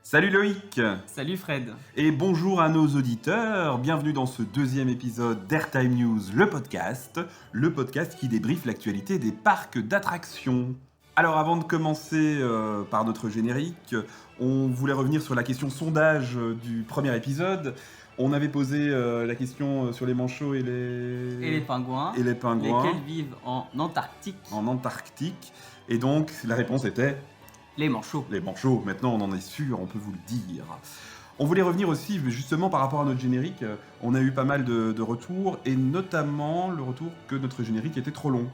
Salut Loïc Salut Fred. et bonjour à nos auditeurs, bienvenue dans ce deuxième épisode d'Airtime News, le podcast qui débriefe l'actualité des parcs d'attractions. Alors avant de commencer par notre générique, on voulait revenir sur la question sondage du premier épisode. On avait posé la question sur les manchots et les pingouins. et les pingouins Lesquels vivent en Antarctique. en Antarctique. Et donc la réponse était... Les manchots. Les manchots, maintenant on en est sûr, on peut vous le dire. On voulait revenir aussi, justement par rapport à notre générique, on a eu pas mal de retours, et notamment le retour que notre générique était trop long.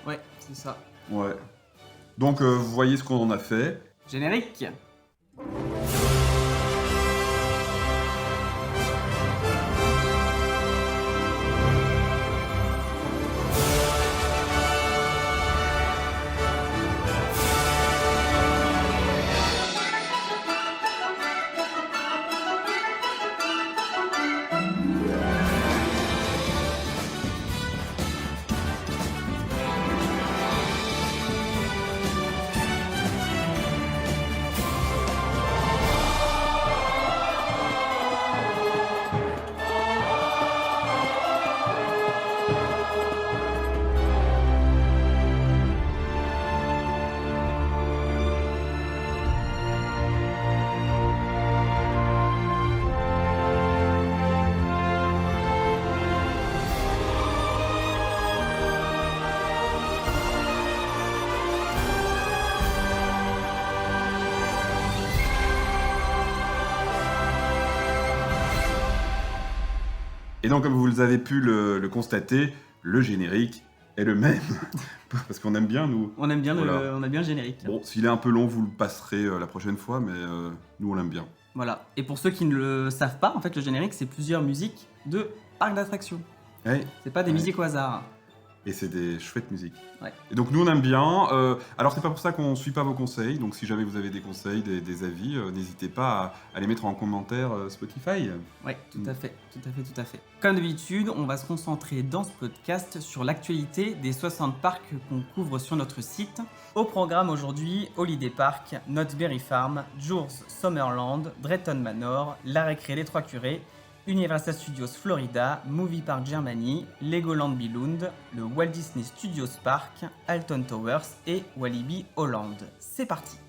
Ouais, c'est ça. Ouais. Donc vous voyez ce qu'on en a fait. Générique. Et donc comme vous avez pu le constater, le générique est le même. Parce qu'on aime bien, nous. On aime bien, Voilà. on a bien le générique. Bon, s'il est un peu long, vous le passerez la prochaine fois, mais nous on l'aime bien. Voilà. Et pour ceux qui ne le savent pas, en fait, le générique, c'est plusieurs musiques de parcs d'attractions. Ouais. C'est pas des Ouais. musiques au hasard. Et c'est des chouettes musiques. Ouais. Et donc nous on aime bien. Alors c'est pas pour ça qu'on ne suit pas vos conseils. Donc si jamais vous avez des conseils, des avis, n'hésitez pas à les mettre en commentaire Spotify. Ouais, tout à fait. Comme d'habitude, on va se concentrer dans ce podcast sur l'actualité des 60 parcs qu'on couvre sur notre site. Au programme aujourd'hui, Holiday Park, Knott's Berry Farm, Jour's Summerland, Drayton Manor, La Récré des Trois Curés, Universal Studios Florida, Movie Park Germany, Legoland Billund, le Walt Disney Studios Park, Alton Towers et Walibi Holland. C'est parti!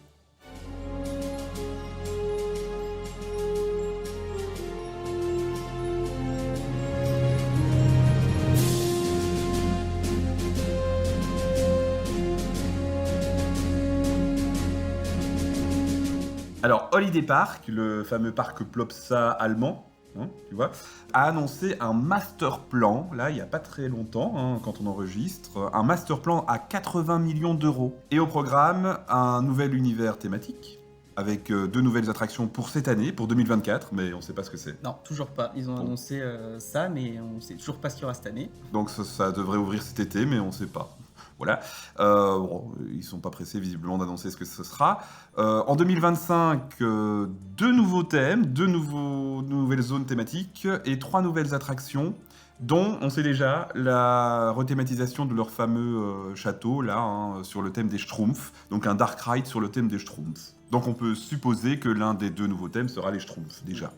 Alors Holiday Park, le fameux parc Plopsa allemand, tu vois, a annoncé un master plan, là il n'y a pas très longtemps, quand on enregistre, un master plan à 80 millions d'euros. Et au programme, un nouvel univers thématique, avec 2 nouvelles attractions pour cette année, pour 2024, mais on ne sait pas ce que c'est. Non, toujours pas. Ils ont Bon. annoncé ça, mais on sait toujours pas ce qu'il y aura cette année. Donc ça devrait ouvrir cet été, mais on ne sait pas. Voilà. Bon, ils sont pas pressés visiblement d'annoncer ce que ce sera. En 2025, 2 nouveaux thèmes, 2 nouvelles zones thématiques et 3 nouvelles attractions, dont on sait déjà la rethématisation de leur fameux château, là, sur le thème des Schtroumpfs. Donc un dark ride sur le thème des Schtroumpfs. Donc on peut supposer que l'un des 2 nouveaux thèmes sera les Schtroumpfs, déjà.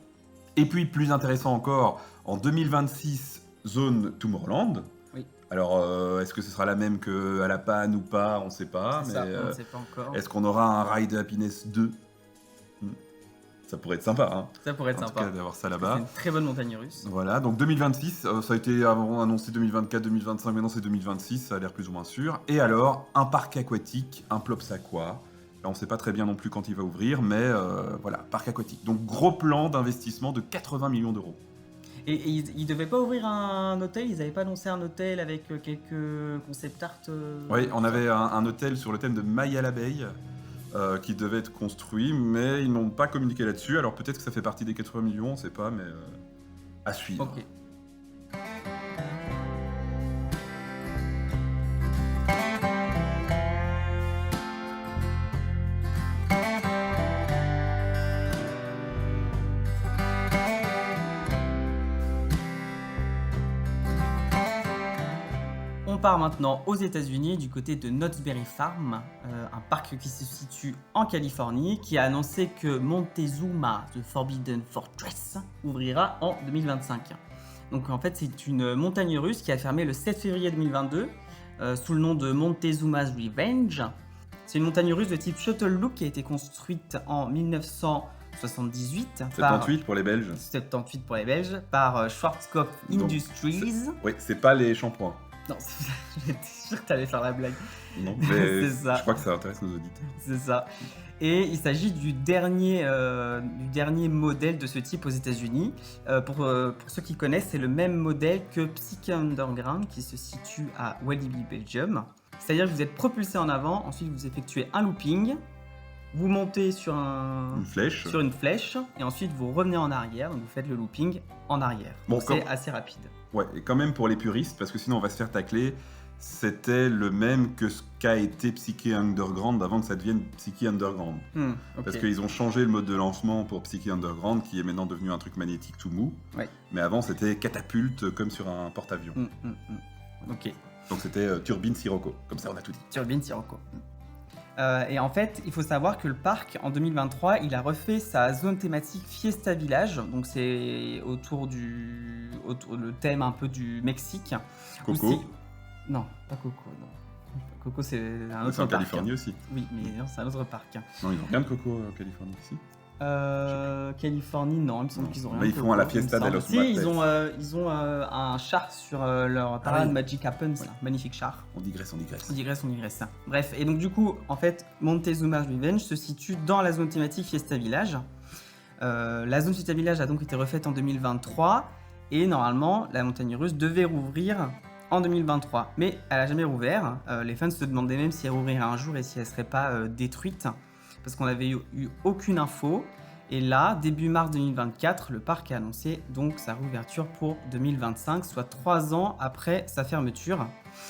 Et puis, plus intéressant encore, en 2026, zone Tomorrowland. Oui. Alors, est-ce que ce sera la même qu'à la Panne ou pas? On ne sait pas. C'est Mais ça, on ne sait pas encore. est-ce qu'on aura un Ride Happiness 2? Ça pourrait être sympa, hein. Ça pourrait être En tout sympa. cas, d'avoir ça C'est là-bas. une très bonne montagne russe. Voilà, donc 2026, ça a été avant annoncé 2024, 2025, maintenant c'est 2026, ça a l'air plus ou moins sûr. Et alors, un parc aquatique, un Plopsaqua. Là, on ne sait pas très bien non plus quand il va ouvrir, mais voilà, parc aquatique. Donc, gros plan d'investissement de 80 millions d'euros. Et ils devaient pas ouvrir un hôtel. Ils n'avaient pas annoncé un hôtel avec quelques concept art. Oui, on avait un hôtel sur le thème de Maya l'abeille qui devait être construit, mais ils n'ont pas communiqué là-dessus. Alors peut-être que ça fait partie des 80 millions, on ne sait pas, mais à suivre. Ok. on part maintenant aux États-Unis, du côté de Knott's Berry Farm, un parc qui se situe en Californie, qui a annoncé que Montezuma, The Forbidden Fortress, ouvrira en 2025. Donc en fait, c'est une montagne russe qui a fermé le 7 février 2022 sous le nom de Montezuma's Revenge. C'est une montagne russe de type Shuttle Loop qui a été construite en 1978 78 pour les Belges. 78 pour les Belges, par Schwarzkopf Industries. Oui, c'est pas les shampoings. Non, j'étais sûr que t'allais faire la blague. Non, mais C'est ça. je crois que ça intéresse nos auditeurs. C'est ça. Et il s'agit du dernier modèle de ce type aux États-Unis. Pour ceux qui connaissent, c'est le même modèle que Psyche Underground qui se situe à Walibi, Belgium. C'est-à-dire que vous êtes propulsé en avant, ensuite vous effectuez un looping, vous montez sur une flèche, et ensuite vous revenez en arrière, donc vous faites le looping en arrière. Bon, donc c'est assez rapide. Ouais, et quand même pour les puristes, parce que sinon on va se faire tacler, c'était le même que ce qu'a été Psyche Underground avant que ça devienne Psyche Underground. Okay. Parce qu'ils ont changé le mode de lancement pour Psyche Underground, qui est maintenant devenu un truc magnétique tout mou. Ouais. Mais avant c'était catapulte comme sur un porte-avions. Ok. Donc c'était turbine Sirocco, comme ça on a tout dit. Turbine Sirocco. Et en fait, il faut savoir que le parc, en 2023, il a refait sa zone thématique Fiesta Village. Donc c'est autour le thème un peu du Mexique. Coco. Non, pas Coco, non. Coco, c'est un autre C'est en parc. Californie aussi. Oui, mais non, c'est un autre parc. Non, ils n'ont rien de Coco en Californie ici. Californie, non, il me semble qu'ils ont rien. Mais ils font à la Fiesta de Los Si, Mates. ils ont un char sur leur parade Magic Happens, là, magnifique char. On digresse. On digresse. Bref, et donc du coup, en fait, Montezuma's Revenge se situe dans la zone thématique Fiesta Village. La zone Fiesta Village a donc été refaite en 2023 et normalement, la montagne russe devait rouvrir en 2023. Mais elle n'a jamais rouvert. Les fans se demandaient même si elle rouvrirait un jour et si elle ne serait pas détruite. Parce qu'on n'avait eu aucune info. Et là, début mars 2024, le parc a annoncé donc sa réouverture pour 2025, soit 3 ans après sa fermeture.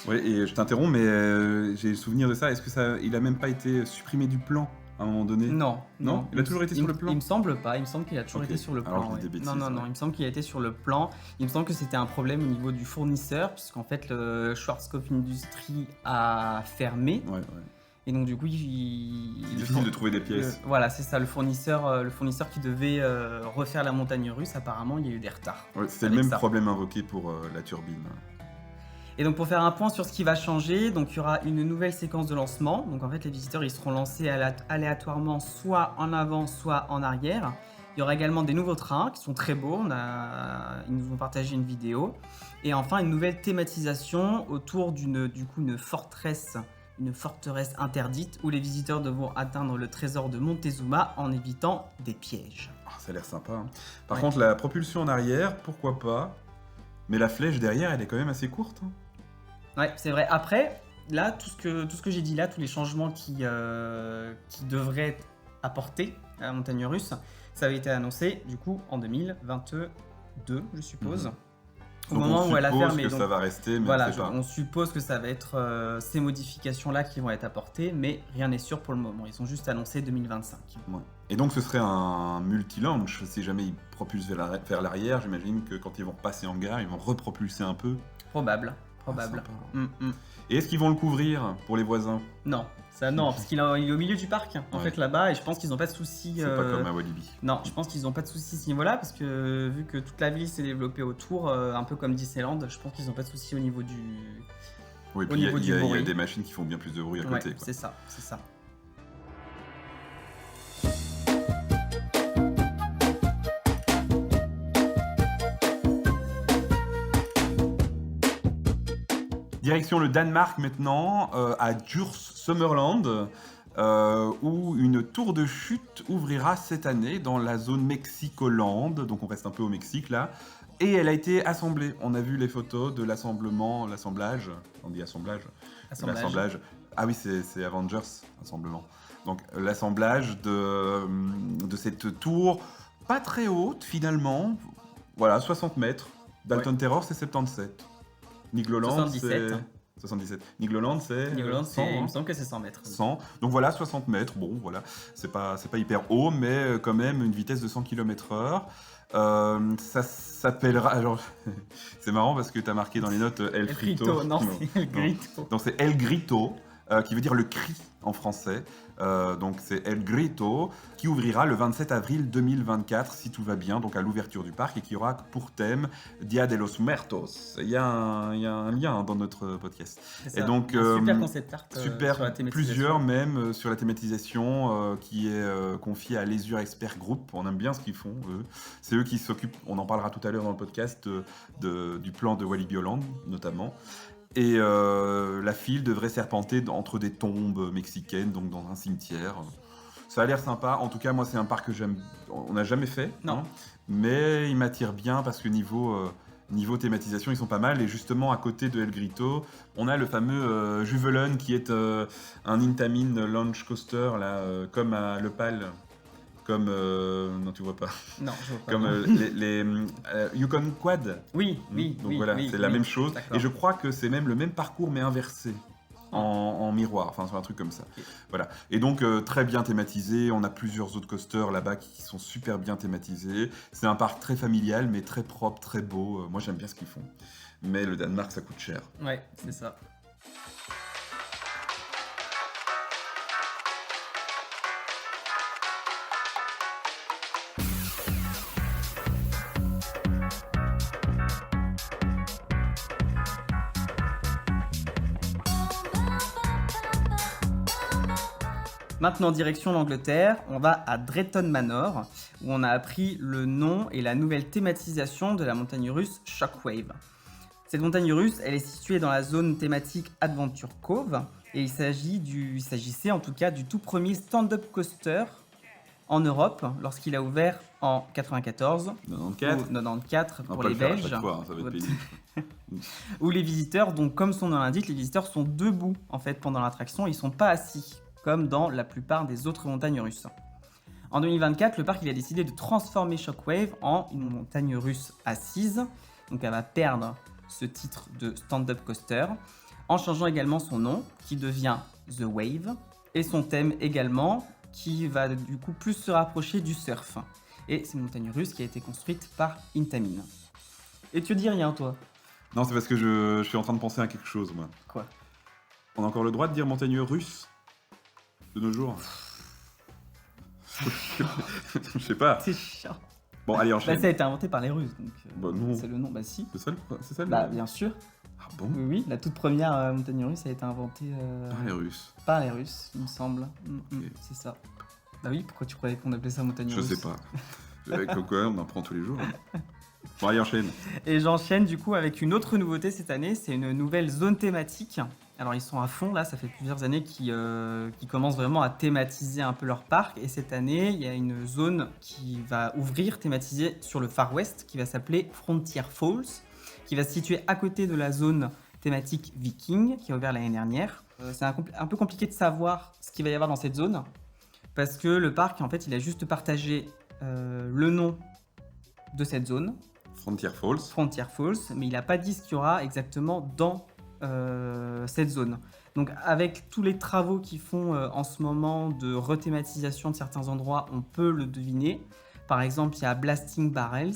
Oui, et je t'interromps, mais j'ai le souvenir de ça. Est-ce que il a même pas été supprimé du plan à un moment donné? Non. Il a toujours été sur le plan? Il me semble pas, il me semble qu'il a toujours été sur le plan. Alors, je dis des bêtises, non, il me semble qu'il a été sur le plan. Il me semble que c'était un problème au niveau du fournisseur, puisqu'en fait, le Schwarzkopf Industries a fermé. Ouais. Et donc du coup, C'est difficile de trouver des pièces. Voilà, c'est ça, le fournisseur qui devait refaire la montagne russe, apparemment, il y a eu des retards. Ouais, c'était le même problème invoqué pour la turbine. Et donc pour faire un point sur ce qui va changer, donc il y aura une nouvelle séquence de lancement. Donc en fait, les visiteurs ils seront lancés aléatoirement soit en avant, soit en arrière. Il y aura également des nouveaux trains qui sont très beaux. Ils nous ont partagé une vidéo. Et enfin, une nouvelle thématisation autour d'une forteresse interdite où les visiteurs devront atteindre le trésor de Montezuma en évitant des pièges. Ça a l'air sympa. Hein. Par contre, la propulsion en arrière, pourquoi pas? Mais la flèche derrière, elle est quand même assez courte. Hein. Ouais, c'est vrai. Après, là, tout ce que j'ai dit là, tous les changements qui devraient être apportés à la montagne russe, ça avait été annoncé du coup en 2022, je suppose. Au donc moment où elle a fermé. Que ça va rester, mais voilà, on sait pas. On suppose que ça va être ces modifications-là qui vont être apportées, mais rien n'est sûr pour le moment. Ils ont juste annoncé 2025. Ouais. Et donc ce serait un multi-launch. Si jamais ils propulsent vers l'arrière, j'imagine que quand ils vont repasser en gare, ils vont repropulser un peu. Probable. Et est-ce qu'ils vont le couvrir pour les voisins? Non, ça non, parce qu'il est au milieu du parc, en fait, là-bas, et je pense qu'ils n'ont pas de soucis. C'est pas comme à Walibi. Non, je pense qu'ils n'ont pas de soucis à ce niveau-là, parce que vu que toute la ville s'est développée autour, un peu comme Disneyland, je pense qu'ils n'ont pas de soucis au niveau du. Oui, puis il y a des machines qui font bien plus de bruit à côté. C'est ça. Direction le Danemark maintenant, à Djurs Sommerland, où une tour de chute ouvrira cette année dans la zone Mexicoland, donc on reste un peu au Mexique là, et elle a été assemblée. On a vu les photos de l'assemblage, on dit assemblage. L'assemblage. Ah oui, c'est Avengers, assemblement. Donc l'assemblage de cette tour, pas très haute finalement, voilà, 60 mètres. Dalton Terror, c'est 77. Nigloland, 77. 77. Nigloland, c'est Nigloland, 100, il hein. me semble que c'est 100 mètres. 100. Donc voilà, 60 mètres. Bon, voilà, c'est pas hyper haut, mais quand même une vitesse de 100 km/h. Ça s'appellera. Alors, c'est marrant parce que tu as marqué dans les notes El Frito. Non, c'est El Grito. Donc c'est El Grito, qui veut dire le cri en français. Donc c'est El Grito, qui ouvrira le 27 avril 2024, si tout va bien, donc à l'ouverture du parc, et qui aura pour thème Dia de los Muertos. Il y a un lien dans notre podcast. C'est ça. Et donc, Un super concept art super, sur la thématisation. plusieurs même sur la thématisation, qui est confiée à Leisure Expert Group. On aime bien ce qu'ils font, eux. C'est eux qui s'occupent, on en parlera tout à l'heure dans le podcast, du plan de Walibi Holland, notamment. Et la file devrait serpenter entre des tombes mexicaines, donc dans un cimetière. Ça a l'air sympa. En tout cas, moi, c'est un parc que j'aime. On n'a jamais fait, Non. hein, mais il m'attire bien parce que niveau thématisation, ils sont pas mal. Et justement, à côté de El Grito, on a le fameux Juvelen qui est un Intamin Launch Coaster, là, comme à Le Pal. Comme. Non, tu vois pas. Non, je vois pas. Comme les Yukon Quad. Oui. Donc voilà, c'est la même chose. D'accord. Et je crois que c'est même le même parcours, mais inversé. En miroir, enfin sur un truc comme ça. Ok. Voilà. Et donc très bien thématisé. On a plusieurs autres coasters là-bas qui sont super bien thématisés. C'est un parc très familial, mais très propre, très beau. Moi j'aime bien ce qu'ils font. Mais le Danemark, ça coûte cher. Ouais, c'est ça. Maintenant, direction l'Angleterre, on va à Drayton Manor, où on a appris le nom et la nouvelle thématisation de la montagne russe Shockwave. Cette montagne russe, elle est située dans la zone thématique Adventure Cove, et il s'agissait en tout cas du tout premier stand-up coaster en Europe, lorsqu'il a ouvert en 94 ou 94. 94 On pour va pas les le faire à Belges. chaque fois, hein, ça va être pénible. Où les visiteurs, donc comme son nom l'indique, les visiteurs sont debout en fait pendant l'attraction, ils sont pas assis comme dans la plupart des autres montagnes russes. En 2024, le parc il a décidé de transformer Shockwave en une montagne russe assise, donc elle va perdre ce titre de stand-up coaster, en changeant également son nom qui devient The Wave et son thème également qui va du coup plus se rapprocher du surf. Et c'est une montagne russe qui a été construite par Intamin. Et tu dis rien toi? Non, c'est parce que je suis en train de penser à quelque chose, moi. Quoi? On a encore le droit de dire montagne russe de nos jours? Je sais pas. C'est chiant. Bon, allez, Bah, enchaîne. ça a été inventé par les Russes, donc Bah, non. c'est le nom. Bah si. C'est ça le Bah bien sûr. Ah bon? Oui, la toute première montagne russe a été inventée Ah, les Russes. par les Russes, il me semble. Ok. C'est ça. Bah oui, pourquoi tu croyais qu'on appelait ça montagne Je russe? sais pas. Avec quoi, on apprend tous les jours. Bon, allez, enchaîne. Et j'enchaîne du coup avec une autre nouveauté cette année, c'est une nouvelle zone thématique. Alors ils sont à fond là, ça fait plusieurs années qu'ils commencent vraiment à thématiser un peu leur parc. Et cette année, il y a une zone qui va ouvrir thématisée sur le Far West, qui va s'appeler Frontier Falls, qui va se situer à côté de la zone thématique Viking, qui a ouvert l'année dernière. C'est un peu compliqué de savoir ce qu'il va y avoir dans cette zone, parce que le parc, en fait, il a juste partagé le nom de cette zone, Frontier Falls. Frontier Falls, mais il n'a pas dit ce qu'il y aura exactement dans cette zone. Donc avec tous les travaux qu'ils font en ce moment de rethématisation de certains endroits, on peut le deviner. Par exemple, il y a Blasting Barrels,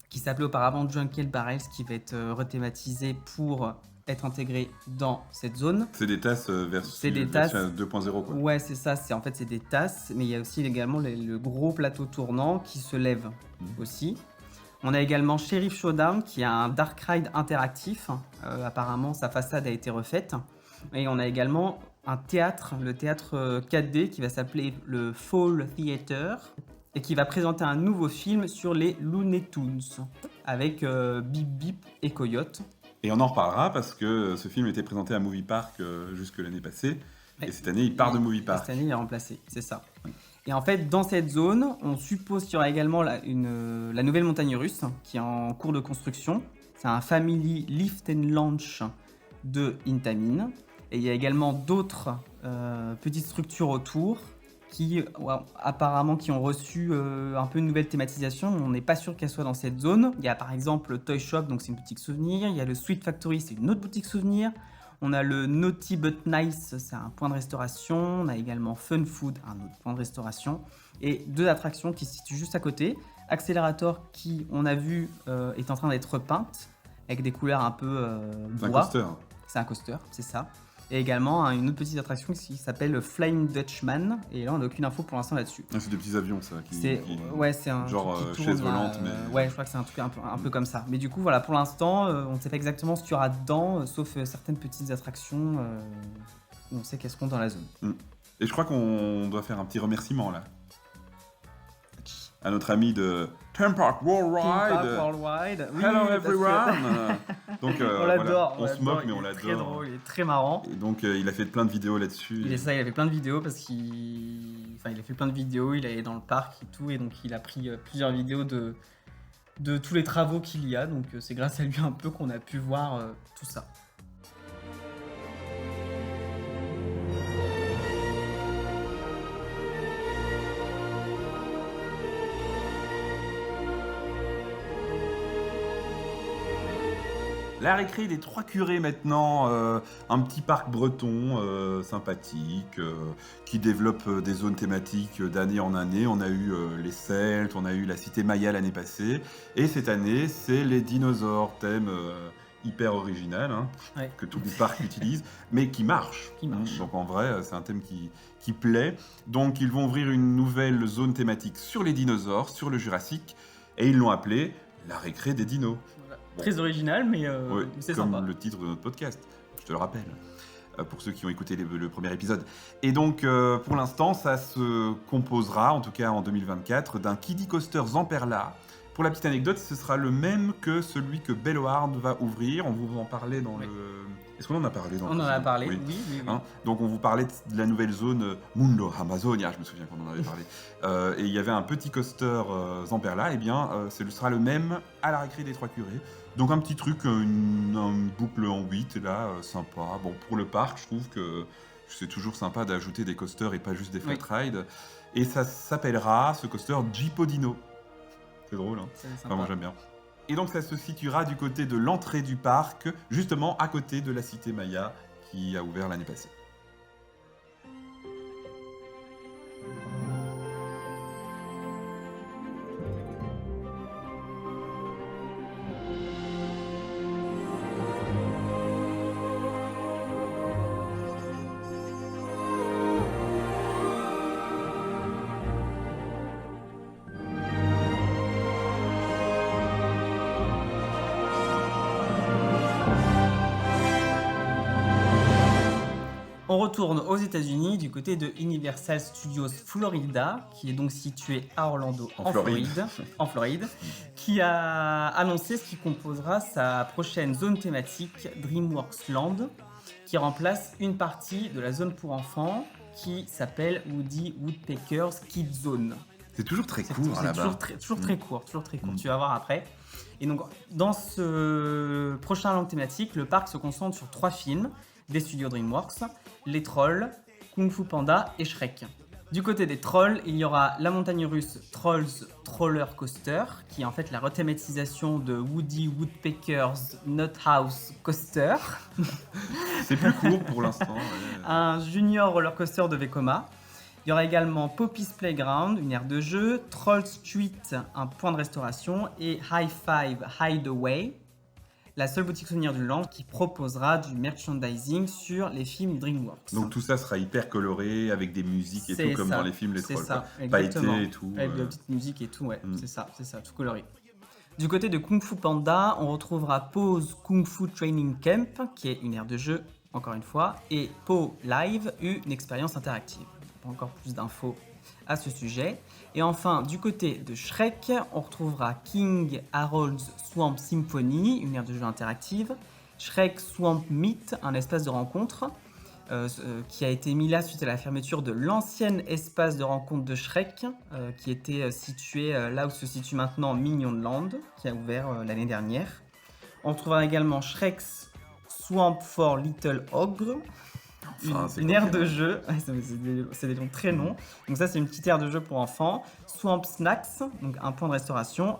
qui s'appelait auparavant Jungle Barrels, qui va être rethématisé pour être intégré dans cette zone. C'est des tasses version C'est des tasses. 2.0 quoi. Ouais, c'est ça, c'est des tasses, mais il y a aussi également le gros plateau tournant qui se lève aussi. On a également Sheriff Showdown qui a un dark ride interactif. Apparemment, sa façade a été refaite. Et on a également un théâtre, le théâtre 4D qui va s'appeler le Fall Theater et qui va présenter un nouveau film sur les Looney Tunes avec Bip Bip et Coyote. Et on en reparlera parce que ce film était présenté à Movie Park jusque l'année passée. Ouais. Et cette année, il part de Movie Et Park. cette année, il est remplacé, c'est ça. Et en fait, dans cette zone, on suppose qu'il y aura également la nouvelle montagne russe qui est en cours de construction. C'est un Family Lift and Launch de Intamin. Et il y a également d'autres petites structures autour qui apparemment qui ont reçu un peu une nouvelle thématisation. On n'est pas sûr qu'elle soit dans cette zone. Il y a par exemple le Toy Shop, donc c'est une boutique souvenir. Il y a le Sweet Factory, c'est une autre boutique souvenir. On a le Naughty But Nice, c'est un point de restauration. On a également Fun Food, un autre point de restauration. Et 2 attractions qui se situent juste à côté. Accelerator, qui, on a vu, est en train d'être peinte, avec des couleurs un peu C'est un bois. coaster. C'est un coaster, c'est ça. Et également une autre petite attraction qui s'appelle Flying Dutchman. Et là, on n'a aucune info pour l'instant là-dessus. Ah, c'est des petits avions, ça. C'est un genre truc qui chaise tourne, volante, mais... Ouais, je crois que c'est un truc un peu comme ça. Mais du coup, voilà, pour l'instant, on ne sait pas exactement ce qu'il y aura dedans, sauf certaines petites attractions où on sait qu'elles seront dans la zone. Et je crois qu'on doit faire un petit remerciement, là. À notre ami de Theme Park Worldwide. Theme Park Worldwide. Oui, Hello parce everyone. Donc, on l'adore. On se moque, mais on Il est très l'adore. drôle, il est très marrant. Et donc, il a fait plein de vidéos là-dessus. Il a fait plein de vidéos parce il a fait plein de vidéos, il est dans le parc et tout, et donc il a pris plusieurs vidéos de tous les travaux qu'il y a, donc c'est grâce à lui un peu qu'on a pu voir tout ça. La récré des Trois Curés maintenant, un petit parc breton sympathique qui développe des zones thématiques d'année en année. On a eu les Celtes, on a eu la cité Maya l'année passée, et cette année c'est les dinosaures, thème hyper original Ouais. que tous les parcs utilisent, mais qui marche. Donc en vrai c'est un thème qui plaît. Donc ils vont ouvrir une nouvelle zone thématique sur les dinosaures, sur le Jurassique, et ils l'ont appelée la récré des dinos. Bon. Très original, mais Oui, c'est comme sympa. le titre de notre podcast, je te le rappelle, pour ceux qui ont écouté le premier épisode. Et donc, pour l'instant, ça se composera, en tout cas en 2024, d'un Kiddie Coaster Zamperla. Pour la petite anecdote, ce sera le même que celui que Bellewaerde va ouvrir. On vous en parlait dans le... Est-ce qu'on en a parlé dans On en a parlé, oui. Oui. Donc on vous parlait de la nouvelle zone Mundo Amazonia, je me souviens qu'on en avait parlé. Et il y avait un petit coaster Zamperla, et bien ce sera le même à la récré des Trois Curés. Donc un petit truc, une boucle en 8, là, sympa. Bon, pour le parc, je trouve que c'est toujours sympa d'ajouter des coasters et pas juste des flat rides. Et ça s'appellera, ce coaster, Jeepodino. C'est drôle, hein. Enfin, moi j'aime bien. Et donc ça se situera du côté de l'entrée du parc, justement à côté de la cité Maya qui a ouvert l'année passée. On retourne aux États-Unis du côté de Universal Studios Florida, qui est donc situé à Orlando, en Floride, qui a annoncé ce qui composera sa prochaine zone thématique DreamWorks Land, qui remplace une partie de la zone pour enfants qui s'appelle Woody Woodpecker's Kids Zone. C'est toujours très court là-bas. Toujours très court. Tu vas voir après. Et donc, dans ce prochain land thématique, le parc se concentre sur 3 films des studios DreamWorks, Les Trolls, Kung Fu Panda et Shrek. Du côté des trolls, il y aura la montagne russe Trolls Roller Coaster, qui est en fait la rethématisation de Woody Woodpecker's Nut House Coaster. C'est plus court pour l'instant. Un junior roller coaster de Vekoma. Il y aura également Poppy's Playground, une aire de jeu, Troll Street, un point de restauration, et High Five Hideaway, la seule boutique souvenir du land qui proposera du merchandising sur les films DreamWorks. Donc tout ça sera hyper coloré, avec des musiques et tout, comme dans les films Les Trolls. C'est ça, exactement. Pailleté et tout. Avec de la petite musique et tout, c'est ça, tout coloré. Du côté de Kung Fu Panda, on retrouvera Po's Kung Fu Training Camp, qui est une aire de jeu, encore une fois, et Po Live, une expérience interactive. Encore plus d'infos à ce sujet. Et enfin, du côté de Shrek, on retrouvera King Harold's Swamp Symphony, une aire de jeu interactive, Shrek Swamp Meet, un espace de rencontre, qui a été mis là suite à la fermeture de l'ancien espace de rencontre de Shrek, qui était situé là où se situe maintenant Minion Land, qui a ouvert l'année dernière. On retrouvera également Shrek's Swamp for Little Ogre. Enfin, c'est une quoi, aire c'est de long. jeu. Ouais, c'est des noms très longs. Donc ça, c'est une petite aire de jeu pour enfants. Swamp Snacks, donc un point de restauration.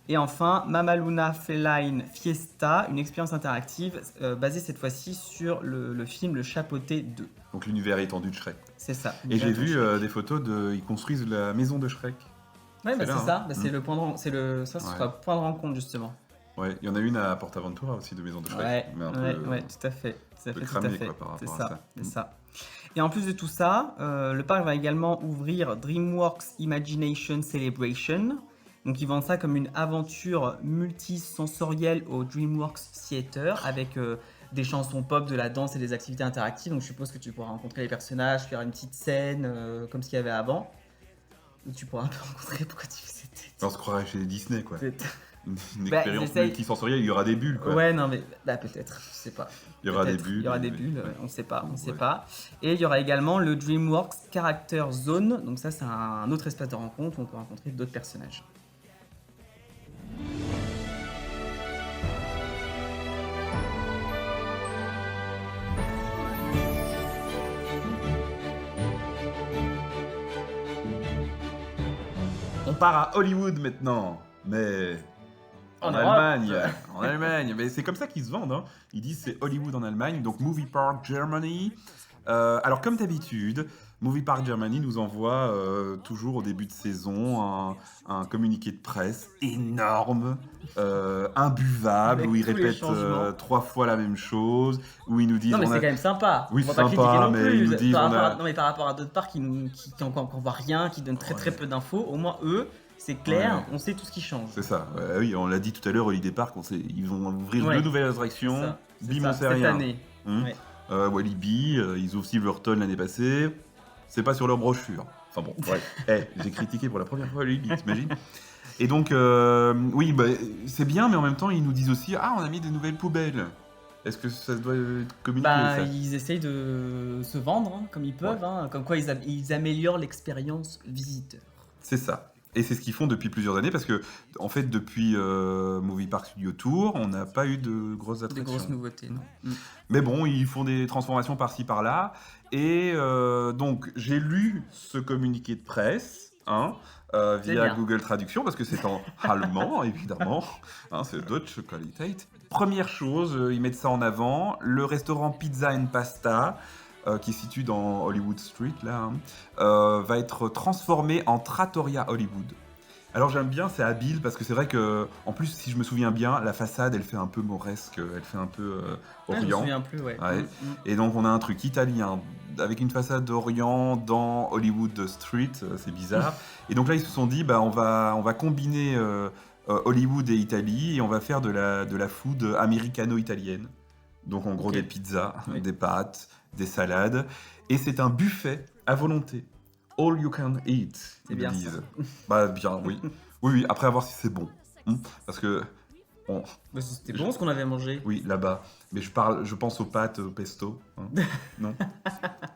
Et enfin, Mamaluna Feline Fiesta, une expérience interactive basée cette fois-ci sur le film Le Chapeauté 2. Donc l'univers étendu de Shrek. C'est ça. Et j'ai vu des photos ils construisent la maison de Shrek. Ouais, bah là, c'est ça. Bah, Mm. c'est le point ça Ouais. sera point de rencontre justement. Ouais, il y en a une à Portaventura aussi de maison de Shrek. Ouais, mais un ouais, tout à fait. Tout à peu fait, cramé, tout à fait. quoi, par rapport C'est à ça, ça. c'est ça. Et en plus de tout ça, le parc va également ouvrir DreamWorks Imagination Celebration. Donc ils vendent ça comme une aventure multisensorielle au DreamWorks Theater avec des chansons pop, de la danse et des activités interactives. Donc je suppose que tu pourras rencontrer les personnages, faire une petite scène comme ce qu'il y avait avant. Où tu pourras un peu rencontrer pourquoi tu fais cette tête. On se croirait chez Disney, quoi. Une Bah, expérience ils essayent- multisensorielle, il y aura des bulles, quoi. Ouais, non mais bah, peut-être, je sais pas. Il y aura des Peut-être. bulles. Il y aura des mais- bulles, ouais. on sait pas, on sait Ouais. pas. Et il y aura également le DreamWorks Character Zone. Donc ça, c'est un autre espace de rencontre où on peut rencontrer d'autres personnages. On part à Hollywood maintenant, mais en En Europe. Allemagne. En Allemagne. Mais c'est comme ça qu'ils se vendent. Hein. Ils disent c'est Hollywood en Allemagne, donc Movie Park Germany. Alors comme d'habitude, Movie Park Germany nous envoie toujours au début de saison un communiqué de presse énorme, imbuvable, Avec où ils tous les répètent changements. 3 fois la même chose, où ils nous disent... Non mais on c'est a- quand même sympa. Oui, on va c'est pas sympa, critiquer non mais plus. ils nous disent, par on rapport a- à, non mais par rapport à d'autres parcs qui qu'on voit rien, qui donnent très Ouais. peu d'infos, au moins eux, c'est clair, Ouais. on sait tout ce qui change. C'est ça, ouais, oui, on l'a dit tout à l'heure, Holiday Park, ils vont ouvrir Ouais. 2 nouvelles C'est attractions, ça, c'est bim, ça, on sait cette rien. année. Hum. Ouais. Walibi, ils ouvrent Silverton l'année passée, c'est pas sur leur brochure. Enfin bon, ouais. J'ai critiqué pour la première fois Walibi, t'imagines? Et donc, oui, bah, c'est bien, mais en même temps, ils nous disent aussi, on a mis des nouvelles poubelles. Est-ce que ça doit être communiqué, Bah, ça? ils essayent de se vendre comme ils peuvent, hein, comme quoi ils améliorent l'expérience visiteur. C'est ça. Et c'est ce qu'ils font depuis plusieurs années, parce que, en fait, depuis Movie Park Studio Tour, on n'a pas eu de grosses Des attractions. grosses nouveautés, non. Mais bon, ils font des transformations par-ci par-là. Et donc, j'ai lu ce communiqué de presse C'est via bien. Google Traduction, parce que c'est en allemand, évidemment. C'est Deutsche Qualität. Première chose, ils mettent ça en avant. Le restaurant Pizza and Pasta, qui se situe dans Hollywood Street, là, va être transformé en Trattoria Hollywood. Alors j'aime bien, c'est habile, parce que c'est vrai que, en plus, si je me souviens bien, la façade, elle fait un peu mauresque, elle fait un peu Ouais, je me Orient. souviens plus, ouais. Ouais. Et donc on a un truc italien, avec une façade d'Orient dans Hollywood Street, c'est bizarre. Et donc là, ils se sont dit, on va combiner Hollywood et Italie, et on va faire de la food américano-italienne. Donc en gros, Ok. des pizzas, Oui. des pâtes, des salades. Et c'est un buffet à volonté. All you can eat, C'est ils bien, disent. ça. Bah bien, oui. Oui, après à voir si c'est bon. Parce que, Bah, c'était bon ce qu'on avait mangé. oui, là-bas. Mais je pense aux pâtes au pesto. Non.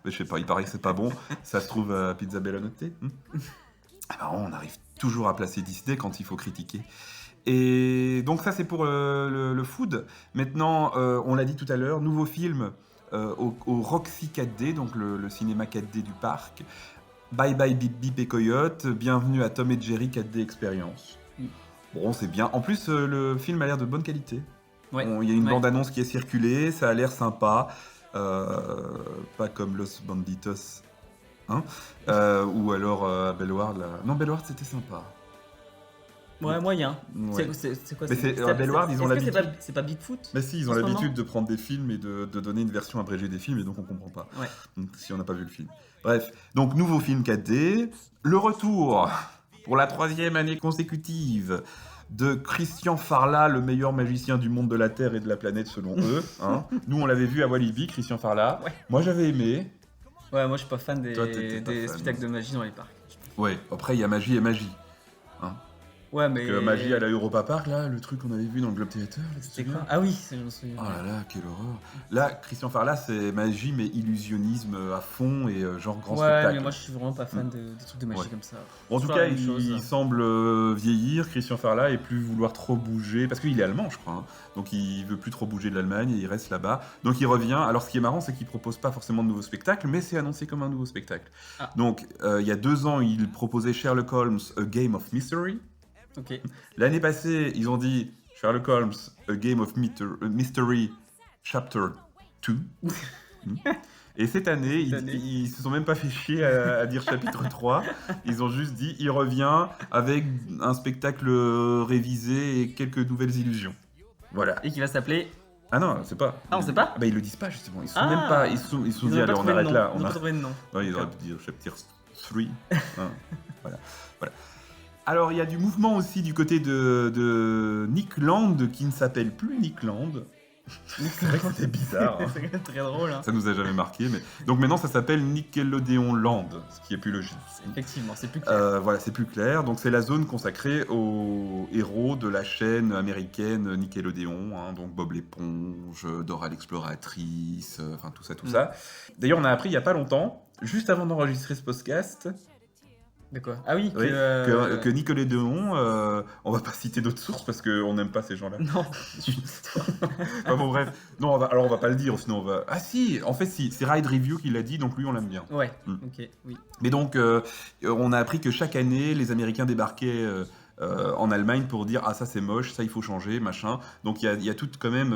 Mais je sais pas, il paraît que c'est pas bon. Ça se trouve à Pizza Bellanotte. On arrive toujours à placer Disney quand il faut critiquer. Et donc ça c'est pour le food. Maintenant, on l'a dit tout à l'heure, nouveau film au Roxy 4D, donc le cinéma 4D du parc. Bye bye Bip Bip et Coyote, bienvenue à Tom et Jerry 4D Experience. Bon, c'est bien. En plus, le film a l'air de bonne qualité. Ouais. Il y a une Ouais. bande-annonce qui est circulée, ça a l'air sympa. Pas comme Los Banditos. Ou alors Bellward. Non, Bellward, c'était sympa. Ouais, moyen. Ouais. C'est quoi Mais à Bellward, ils ont est-ce que l'habitude. c'est pas Bigfoot? Mais si, ils En ont ce l'habitude moment de prendre des films et de donner une version abrégée des films, et donc on comprend pas. Ouais. Donc, si on n'a pas vu le film. Bref, donc nouveau film 4D, le retour pour la 3e année consécutive de Christian Farla, le meilleur magicien du monde de la Terre et de la planète selon eux. Nous, on l'avait vu à Walibi, Christian Farla. Ouais. Moi, j'avais aimé. Ouais, moi je suis pas fan Toi, t'étais pas des fan. spectacles de magie dans les parcs. Ouais, après, il y a magie et magie. Ouais, mais. Que Magie à la Europa Park, là, le truc qu'on avait vu dans le Globe Theatre. Là, tu te C'était souviens quoi? Ah oui, je me souviens. Oh là là, quelle horreur. Là, Christian Farlas, c'est magie, mais illusionnisme à fond et genre grand Ouais, spectacle. mais moi je suis vraiment pas fan des trucs de magie Ouais. comme ça. En tout Toujours cas, la même chose. il semble vieillir, Christian Farlas, et plus vouloir trop bouger, parce qu'il est allemand, je crois. Hein. Donc il veut plus trop bouger de l'Allemagne et il reste là-bas. Donc il revient. Alors ce qui est marrant, c'est qu'il propose pas forcément de nouveaux spectacles, mais c'est annoncé comme un nouveau spectacle. Ah. Donc il y a 2 ans, il proposait Sherlock Holmes, A Game of Mystery. Ok. L'année passée, ils ont dit Sherlock Holmes, A Game of Mystery, Chapter 2. Et cette année, ils se sont même pas fait chier à dire chapitre 3. Ils ont juste dit il revient avec un spectacle révisé et quelques nouvelles illusions. Voilà. Et qui va s'appeler. Ah non, c'est pas. Ah, on sait pas. Bah ils le disent pas justement. Ils sont Ah. même pas. Ils se sont Ils dit ont pas allez on trouvé le arrête nom. là. Ils ont pas trouvé le nom. Ouais, ils auraient D'accord. pu dire chapitre 3. Hein. Voilà. Alors il y a du mouvement aussi du côté de Nick Land qui ne s'appelle plus Nick Land. C'est vrai que c'était bizarre. Hein. C'est quand même très drôle. Hein. Ça nous a jamais marqué, mais donc maintenant ça s'appelle Nickelodeon Land, ce qui est plus logique. Effectivement, c'est plus clair. Voilà, c'est plus clair. Donc c'est la zone consacrée aux héros de la chaîne américaine Nickelodeon, hein, donc Bob l'éponge, Dora l'exploratrice, enfin tout ça. D'ailleurs, on a appris il y a pas longtemps, juste avant d'enregistrer ce podcast, De quoi? Ah oui, oui, que Nickelodeon, on va pas citer d'autres sources parce qu'on n'aime pas ces gens-là. Non. Enfin bon, bref. Non, on va pas le dire, sinon on va. Ah si, en fait, si, c'est Ride Review qui l'a dit, donc lui on l'aime bien. Ouais, Mm. ok, oui. Mais donc, on a appris que chaque année, les Américains débarquaient en Allemagne pour dire ah ça c'est moche, ça il faut changer, machin. Donc il y a tout quand même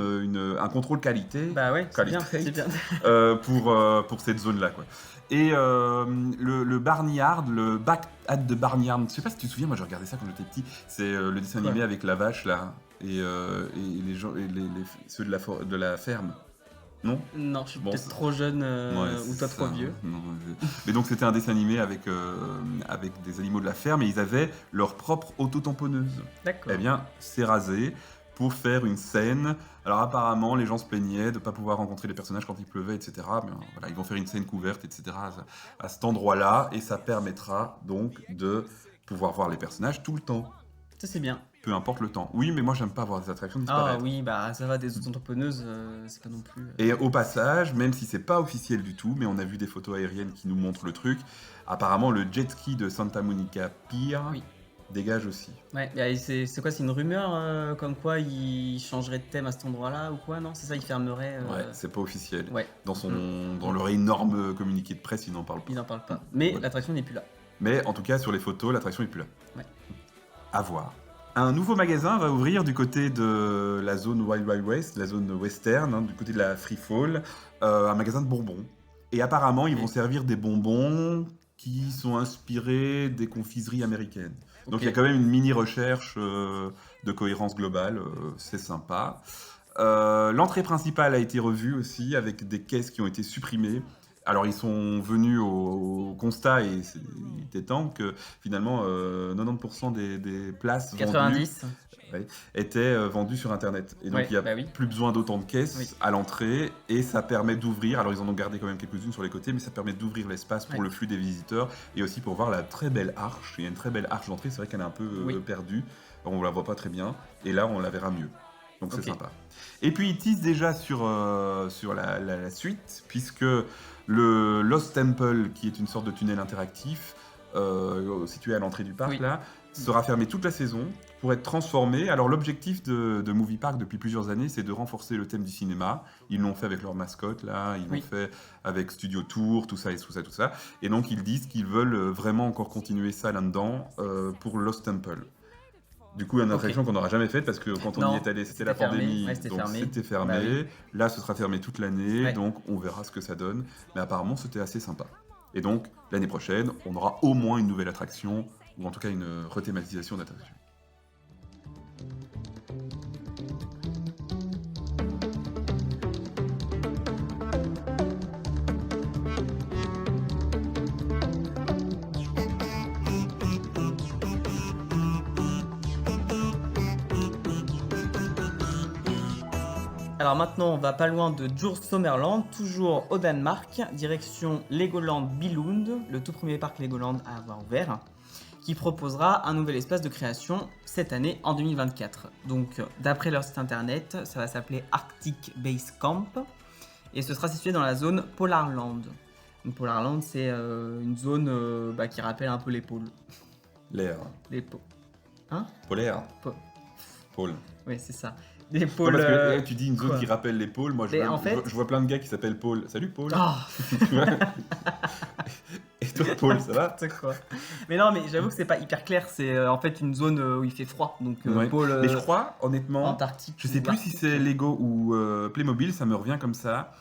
un contrôle qualité Bah ouais, c'est bien, Qualité. c'est bien. pour cette zone-là, quoi. Et le Barnyard, le Back at the Barnyard, je sais pas si tu te souviens, moi j'ai regardé ça quand j'étais petit, c'est le dessin animé Ouais. avec la vache là, et les gens, et ceux de la ferme. Non. Non, je suis Bon, peut-être c'est- trop jeune Ouais, ou c'est toi ça. trop vieux. Non, mais donc c'était un dessin animé avec des animaux de la ferme et ils avaient leur propre auto-tamponneuse. D'accord. Eh bien, c'est rasé pour faire une scène. Alors apparemment, les gens se plaignaient de ne pas pouvoir rencontrer les personnages quand il pleuvait, etc. Mais voilà, ils vont faire une scène couverte, etc. à cet endroit-là et ça permettra donc de pouvoir voir les personnages tout le temps, Ça c'est bien. peu importe le temps. Oui, mais moi j'aime pas voir des attractions Ah disparaître. oui, bah ça va, des auto-tamponneuses, c'est pas non plus. Et au passage, même si c'est pas officiel du tout, mais on a vu des photos aériennes qui nous montrent le truc, apparemment le jet ski de Santa Monica Pier Oui. dégage aussi. Ouais, mais c'est quoi, c'est une rumeur comme quoi il changerait de thème à cet endroit-là ou quoi, non? C'est ça, il fermerait. Ouais, c'est pas officiel. Ouais, Dans leur énorme communiqué de presse, ils n'en parlent pas. il n'en parle pas. Mais Ouais. l'attraction n'est plus là. Mais en tout cas, sur les photos, l'attraction est plus là. Ouais. À voir. Un nouveau magasin va ouvrir du côté de la zone Wild Wild West, la zone western, hein, du côté de la Free Fall, un magasin de bonbons. Et apparemment, ils vont servir des bonbons qui sont inspirés des confiseries américaines. Donc Ok. il y a quand même une mini recherche de cohérence globale, c'est sympa. L'entrée principale a été revue aussi avec des caisses qui ont été supprimées. Alors ils sont venus au constat, et il était temps que finalement 90% des places vendues 90. étaient vendues sur internet. Et donc Ouais, il n'y a bah oui. plus besoin d'autant de caisses Oui. à l'entrée et ça permet d'ouvrir, alors ils en ont gardé quand même quelques-unes sur les côtés, mais ça permet d'ouvrir l'espace pour Ouais. le flux des visiteurs et aussi pour voir la très belle arche. Il y a une très belle arche d'entrée, c'est vrai qu'elle est un peu Oui. perdue, on la voit pas très bien et là on la verra mieux. Donc Ok. c'est sympa. Et puis ils teasent déjà sur la suite, puisque le Lost Temple, qui est une sorte de tunnel interactif situé à l'entrée du parc, Oui. là, sera fermé toute la saison pour être transformé. Alors l'objectif de Movie Park depuis plusieurs années, c'est de renforcer le thème du cinéma. Ils l'ont fait avec leur mascotte, là, ils Oui. l'ont fait avec Studio Tour, tout ça et tout ça, tout ça. Et donc ils disent qu'ils veulent vraiment encore continuer ça là-dedans pour Lost Temple. Du coup, une attraction qu'on n'aura jamais faite parce que quand on Non, y est allé, c'était la c'était fermé. pandémie, Ouais, c'était donc fermé. c'était fermé. Bah oui. Là, ce sera fermé toute l'année, Ouais. donc on verra ce que ça donne. Mais apparemment, c'était assez sympa. Et donc, l'année prochaine, on aura au moins une nouvelle attraction, ou en tout cas une rethématisation d'attraction. Alors maintenant, on va pas loin de Djurs Sommerland, toujours au Danemark, direction Legoland Billund, le tout premier parc Legoland à avoir ouvert. qui proposera un nouvel espace de création cette année en 2024. Donc d'après leur site internet, ça va s'appeler Arctic Base Camp et ce sera situé dans la zone Polarland. Donc Polarland, c'est une zone qui rappelle un peu les pôles. L'air. Les pôles. Hein? Polaire. Po- Pôle. Oui, c'est ça. Des Ouais, pôles. parce que tu dis une zone quoi qui rappelle les pôles. Moi, Mais en fait- je vois plein de gars qui s'appellent Paul. Salut Paul. Ah, Et toi, Paul, ça va? n'importe quoi. Mais non, mais j'avoue que c'est pas hyper clair. C'est en fait une zone où il fait froid. Donc Ouais. pôle Mais je crois, honnêtement, Antarctique. je sais ou plus si Arctique. c'est Lego ou Playmobil, ça me revient comme ça,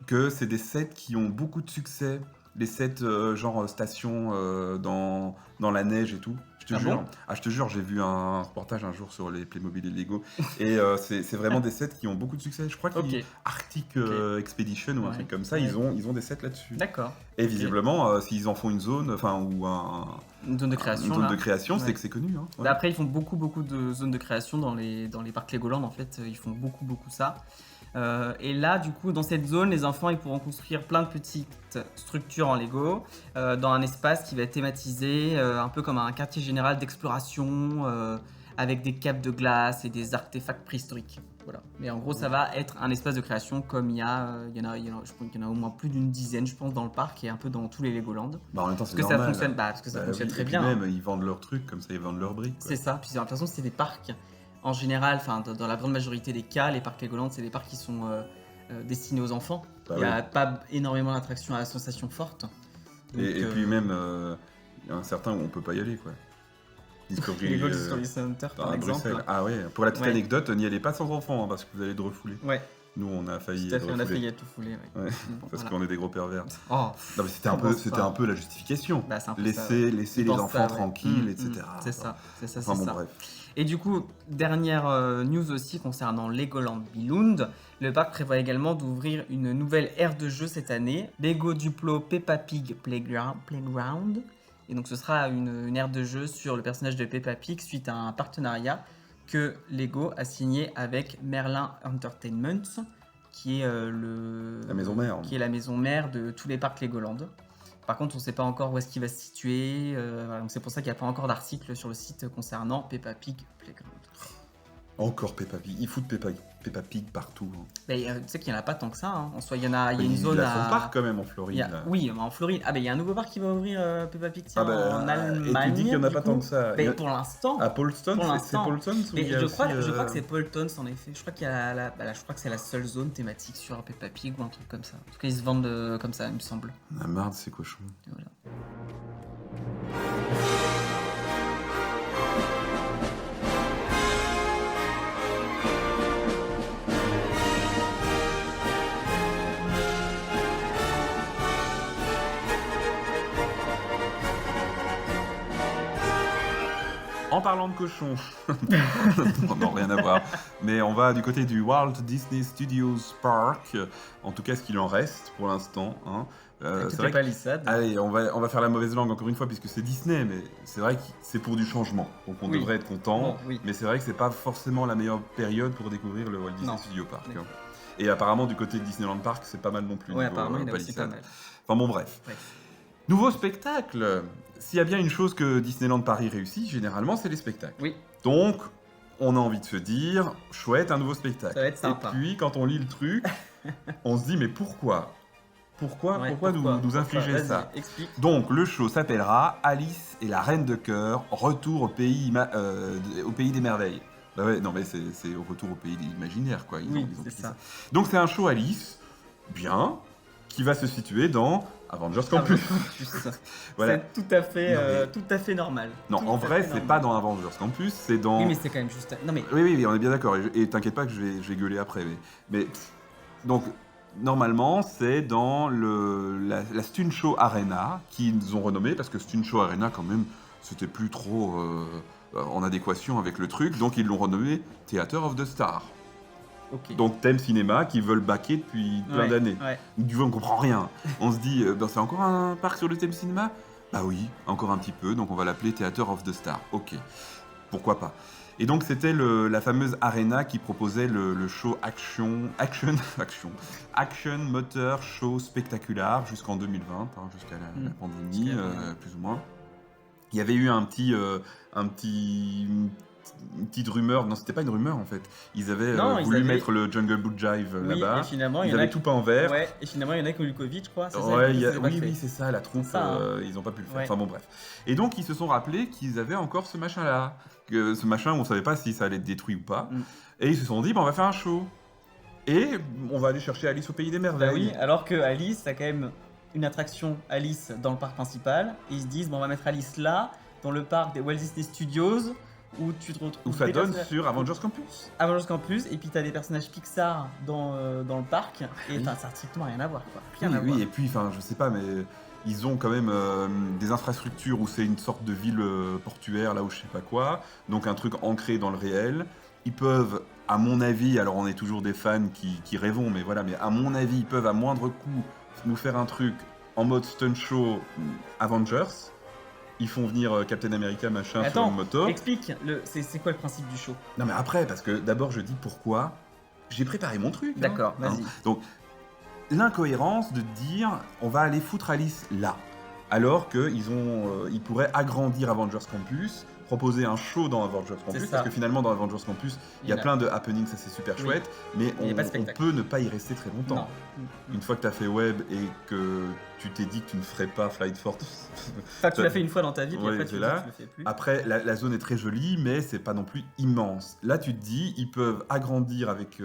que c'est des sets qui ont beaucoup de succès. Les sets genre station dans la neige et tout. Je te Ah jure. bon Je te jure, j'ai vu un reportage un jour sur les Playmobil et Lego. Et c'est vraiment des sets qui ont beaucoup de succès. Je crois qu'il Ok, Arctic Expedition ou un Ouais. truc comme ça, Ouais. ils ont des sets là-dessus. d'accord. Et visiblement, s'ils en font une zone, enfin, ou Une zone de création. une zone là. de création, Ouais. c'est que c'est connu. Hein. Ouais. Bah, après, ils font beaucoup de zones de création dans les parcs Legoland. En fait, ils font beaucoup ça. Et là, du coup, dans cette zone, les enfants ils pourront construire plein de petites structures en Lego dans un espace qui va être thématisé un peu comme un quartier général d'exploration avec des capes de glace et des artefacts préhistoriques. Voilà. Mais en gros, ça va être un espace de création comme il y en a, je pense qu'il y en a au moins plus d'une dizaine, je pense, dans le parc et un peu dans tous les Legoland. Bah, en même temps, c'est Parce que ça normal. fonctionne, parce que ça Bah fonctionne oui, très et puis bien. même, ils vendent leurs trucs, comme ça, ils vendent leurs briques. quoi. C'est ça, puis j'ai l'impression que c'est des parcs, en général, enfin dans la grande majorité des cas, les parcs Legoland, c'est des parcs qui sont destinés aux enfants. Bah Il n'y a oui. pas énormément d'attractions à sensations fortes. Donc, Et puis même, il y a un certain où on peut pas y aller, quoi. Discovery Lego Discovery Center, à par exemple. Bruxelles. Ah ouais, pour la petite Ouais. anecdote, n'y allez pas sans enfant, hein, parce que vous allez être refoulés. Ouais, Nous, on a failli tout à être fait, on a refoulés. failli être tout foulé. Ouais. Ouais, Bon, parce voilà. qu'on est des gros pervers. Oh, Non, mais c'était un Commence peu, pas. la justification. bah, c'est un peu ça, Laisser, ouais. laisser Ils les pensent enfants ça, ouais. tranquilles, Mm, etc. C'est ça, c'est ça, Enfin c'est bon, ça. bref. Et du coup, dernière news aussi concernant Legoland Billund, le parc prévoit également d'ouvrir une nouvelle aire de jeu cette année, Lego Duplo Peppa Pig Playground. Et donc ce sera une aire de jeu sur le personnage de Peppa Pig suite à un partenariat que Lego a signé avec Merlin Entertainment, qui est La maison mère. qui est la maison mère de tous les parcs Legoland. Par contre, on ne sait pas encore où est-ce qu'il va se situer. Voilà, donc c'est pour ça qu'il n'y a pas encore d'article sur le site concernant Peppa Pig Playground. Encore Peppa Pig. Ils foutent Peppa Pig partout. hein. Mais tu sais qu'il n'y en a pas tant que ça. Hein. En soi, il y en a, il y a Mais une zone il a à. son parc quand même en Floride. il y a- là. Oui, mais en Floride. Ah, ben il y a un nouveau parc qui va ouvrir Peppa Pig tiens, Ah bah, en et Allemagne. tu dis qu'il n'y en a du pas coup. tant que ça. Mais Il y a- pour l'instant. À Paulston, Pour c'est l'instant. Paulston ou il Mais y a je crois aussi, que c'est Paultons en effet. Je crois qu'il y a je crois que c'est la seule zone thématique sur Peppa Pig ou un truc comme ça. En tout cas, ils se vendent comme ça, il me semble. Ah merde, c'est cochon. Et voilà. En parlant de cochon, non, rien à voir, mais on va du côté du Walt Disney Studios Park, en tout cas ce qu'il en reste pour l'instant. Hein. Avec C'est toutes vrai les palissades. Allez, on va faire la mauvaise langue encore une fois puisque c'est Disney, mais c'est vrai que c'est pour du changement, donc on Oui. devrait être content. Bon, oui. Mais c'est vrai que c'est pas forcément la meilleure période pour découvrir le Walt Disney Non. Studio Park. D'accord. hein. Et apparemment du côté de Disneyland Park, c'est pas mal non plus. Ouais, niveau, apparemment, il y en a aussi palissade. pas mal. Enfin bon, bref. Bref. Nouveau spectacle. S'il y a bien une chose que Disneyland Paris réussit, généralement, c'est les spectacles. Oui, Donc, on a envie de se dire, chouette, un nouveau spectacle. Ça va être sympa. Et puis, quand on lit le truc, on se dit, mais pourquoi Pourquoi nous infliger Vas-y, ça explique. Donc, le show s'appellera Alice et la Reine de Cœur, retour au pays, au pays des merveilles. Bah ouais, non mais c'est au retour au pays des imaginaires, quoi. Ils Oui, ont c'est pris ça. Donc, c'est un show Alice, bien, qui va se situer dans Avengers Campus. Voilà. C'est tout à fait, Non, mais- tout à fait normal. Non, Tout en à vrai, fait c'est normal. pas dans Avengers Campus, c'est dans... Oui, mais c'est quand même juste. Non, mais Oui, on est bien d'accord. Et t'inquiète pas que je vais gueuler après. Mais donc, normalement, c'est dans la Stun Show Arena, qu'ils ont renommé, parce que Stun Show Arena, quand même, c'était plus trop en adéquation avec le truc. Donc, ils l'ont renommé Theater of the Star. ok. Donc, thème cinéma qu'ils veulent baquer depuis plein Ouais, d'années. Ouais. Du coup, on comprend rien. On se dit, ben, c'est encore un parc sur le thème cinéma? Bah oui, encore un petit peu. Donc, on va l'appeler Theater of the Star. Ok. Pourquoi pas. Et donc c'était la fameuse arena qui proposait le show Action Moteur Show Spectacular jusqu'en 2020, hein, jusqu'à la pandémie, Jusqu'à la pandémie. plus ou moins. Il y avait eu une petite rumeur, non c'était pas une rumeur en fait, ils avaient voulu mettre le Jungle Book Jive là-bas, et finalement, ils avaient tout peint en vert. Ouais, et finalement il y en a qui ont eu le Covid, je crois, c'est ça. Ouais, oui, c'est ça, la troupe, ils ont pas pu le faire, Ouais. enfin bon bref. Et donc ils se sont rappelés qu'ils avaient encore ce machin-là, ce machin où on savait pas si ça allait être détruit ou pas, et ils se sont dit, on va faire un show, et on va aller chercher Alice au Pays des Merveilles. Bah oui, alors que Alice a quand même une attraction Alice dans le parc principal, et ils se disent, bon on va mettre Alice là, dans le parc des Walt Disney Studios, où tu te retrouves. Où ça donne sur Avengers Campus. Avengers Campus, et puis t'as des personnages Pixar dans le parc, et ça n'a strictement rien à voir, quoi. Rien à voir. Oui, et puis, enfin, je sais pas, mais ils ont quand même des infrastructures où c'est une sorte de ville portuaire, là où je sais pas quoi, donc un truc ancré dans le réel. Ils peuvent, à mon avis, alors on est toujours des fans qui rêvons, mais voilà, mais à mon avis, ils peuvent à moindre coût nous faire un truc en mode stunt show Avengers. Ils font venir Captain America machin sur une moto. Explique, c'est quoi le principe du show? Non mais après, parce que d'abord je dis pourquoi. J'ai préparé mon truc. D'accord, vas-y. Donc, l'incohérence de dire on va aller foutre Alice là, alors qu'ils pourraient agrandir Avengers Campus, proposer un show dans Avengers Campus, parce que finalement dans Avengers Campus il y a plein de happenings, ça c'est super chouette, mais on peut ne pas y rester très longtemps. Non. Une fois que tu as fait Web et que tu t'es dit que tu ne ferais pas Flight Force. Enfin, tu l'as fait une fois dans ta vie, puis après tu le fais plus. Après, la zone est très jolie, mais c'est pas non plus immense. Là, tu te dis, ils peuvent agrandir avec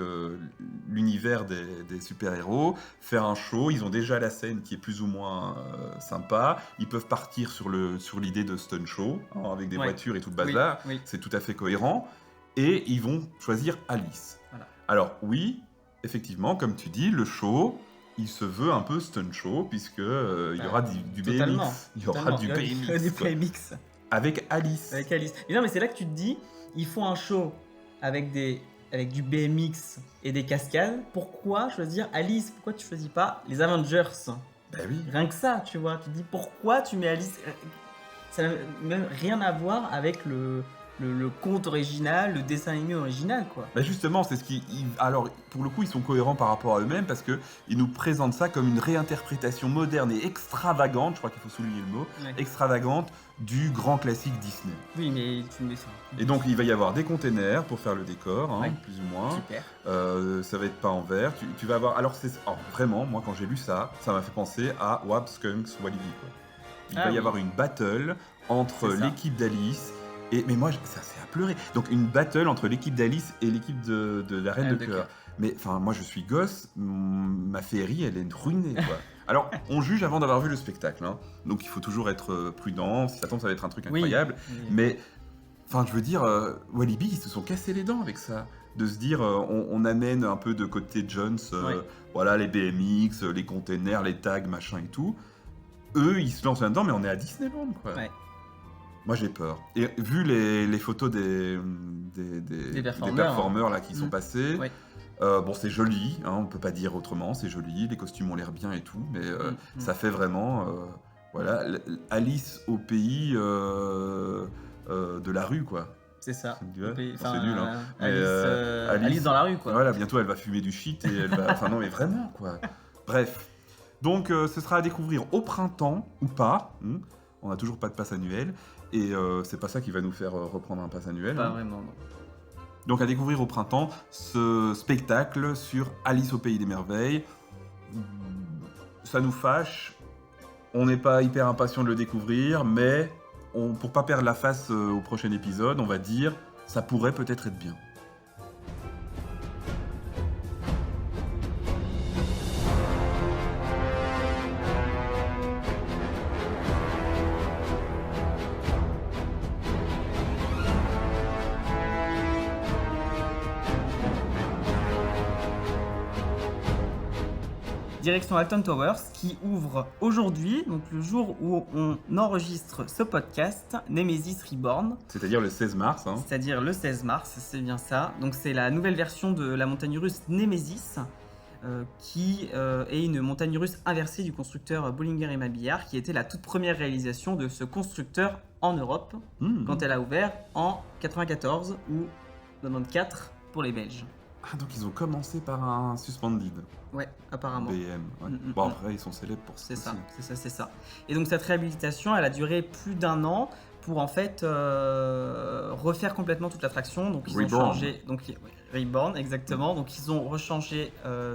l'univers des super-héros, faire un show. Ils ont déjà la scène qui est plus ou moins sympa. Ils peuvent partir sur l'idée de stunt show, avec des voitures et tout le bazar. Oui. C'est tout à fait cohérent. Et ils vont choisir Alice. Voilà. Alors, oui, effectivement, comme tu dis, le show, il se veut un peu stunt show, puisque il y aura du BMX. Il y aura du BMX. Avec Alice. Avec Alice. Et non, mais c'est là que tu te dis, ils font un show avec du BMX et des cascades. Pourquoi choisir Alice? Pourquoi tu choisis pas les Avengers? Ben oui. Rien que ça, tu vois. Tu te dis, pourquoi tu mets Alice? Ça n'a même rien à voir avec le conte original, le dessin animé original, quoi. Bah justement, c'est ce qui... Alors, pour le coup, ils sont cohérents par rapport à eux-mêmes parce qu'ils nous présentent ça comme une réinterprétation moderne et extravagante, je crois qu'il faut souligner le mot, extravagante du grand classique Disney. Oui, mais tu me dis ça. Et donc, il va y avoir des containers pour faire le décor, plus ou moins. Super. Ça va être peint en vert. Tu vas avoir... Alors, vraiment, moi, quand j'ai lu ça, ça m'a fait penser à Wab, Skunks, Walibi, quoi. Il va y avoir une battle entre l'équipe d'Alice... mais moi, ça c'est à pleurer. Donc une battle entre l'équipe d'Alice et l'équipe de la Reine de Cœur. Mais enfin, moi je suis gosse, ma féerie elle est ruinée, quoi. Alors, on juge avant d'avoir vu le spectacle, hein. Donc il faut toujours être prudent. Si ça tombe, ça va être un truc incroyable. Oui. Mais, enfin, je veux dire, Walibi, ils se sont cassés les dents avec ça. De se dire, on amène un peu de côté Jones, voilà, les BMX, les containers, les tags, machin et tout. Eux, ils se lancent là-dedans, mais on est à Disneyland, quoi. Ouais. Moi j'ai peur. Et vu les photos des performeurs là qui sont passés, bon c'est joli, hein, on peut pas dire autrement, c'est joli, les costumes ont l'air bien et tout, mais ça fait vraiment voilà, Alice au pays de la rue, quoi. C'est ça. C'est nul, hein. Alice dans la rue, quoi. Voilà, bientôt elle va fumer du shit et elle va... Enfin non mais vraiment, quoi. Bref. Donc ce sera à découvrir au printemps ou pas. On n'a toujours pas de passe annuel. Et c'est pas ça qui va nous faire reprendre un pass annuel. Pas vraiment, non. Donc à découvrir au printemps, ce spectacle sur Alice au Pays des Merveilles. Ça nous fâche. On n'est pas hyper impatient de le découvrir, mais pour pas perdre la face au prochain épisode, on va dire, ça pourrait peut-être être bien. Direction Alton Towers qui ouvre aujourd'hui, donc le jour où on enregistre ce podcast, Nemesis Reborn. C'est-à-dire le 16 mars. Hein. C'est-à-dire le 16 mars, c'est bien ça. Donc c'est la nouvelle version de la montagne russe Nemesis, qui est une montagne russe inversée du constructeur Bollinger & Mabillard, qui était la toute première réalisation de ce constructeur en Europe, quand elle a ouvert en 94 ou 94 pour les Belges. Ah, donc ils ont commencé par un Suspended. Ouais, apparemment. BM. Ouais. Bon, après, ils sont célèbres pour ça. C'est ça. Et donc cette réhabilitation, elle a duré plus d'1 an pour en fait refaire complètement toute l'attraction. Donc ils ont Reborn. changé, donc Reborn exactement. Donc ils ont rechangé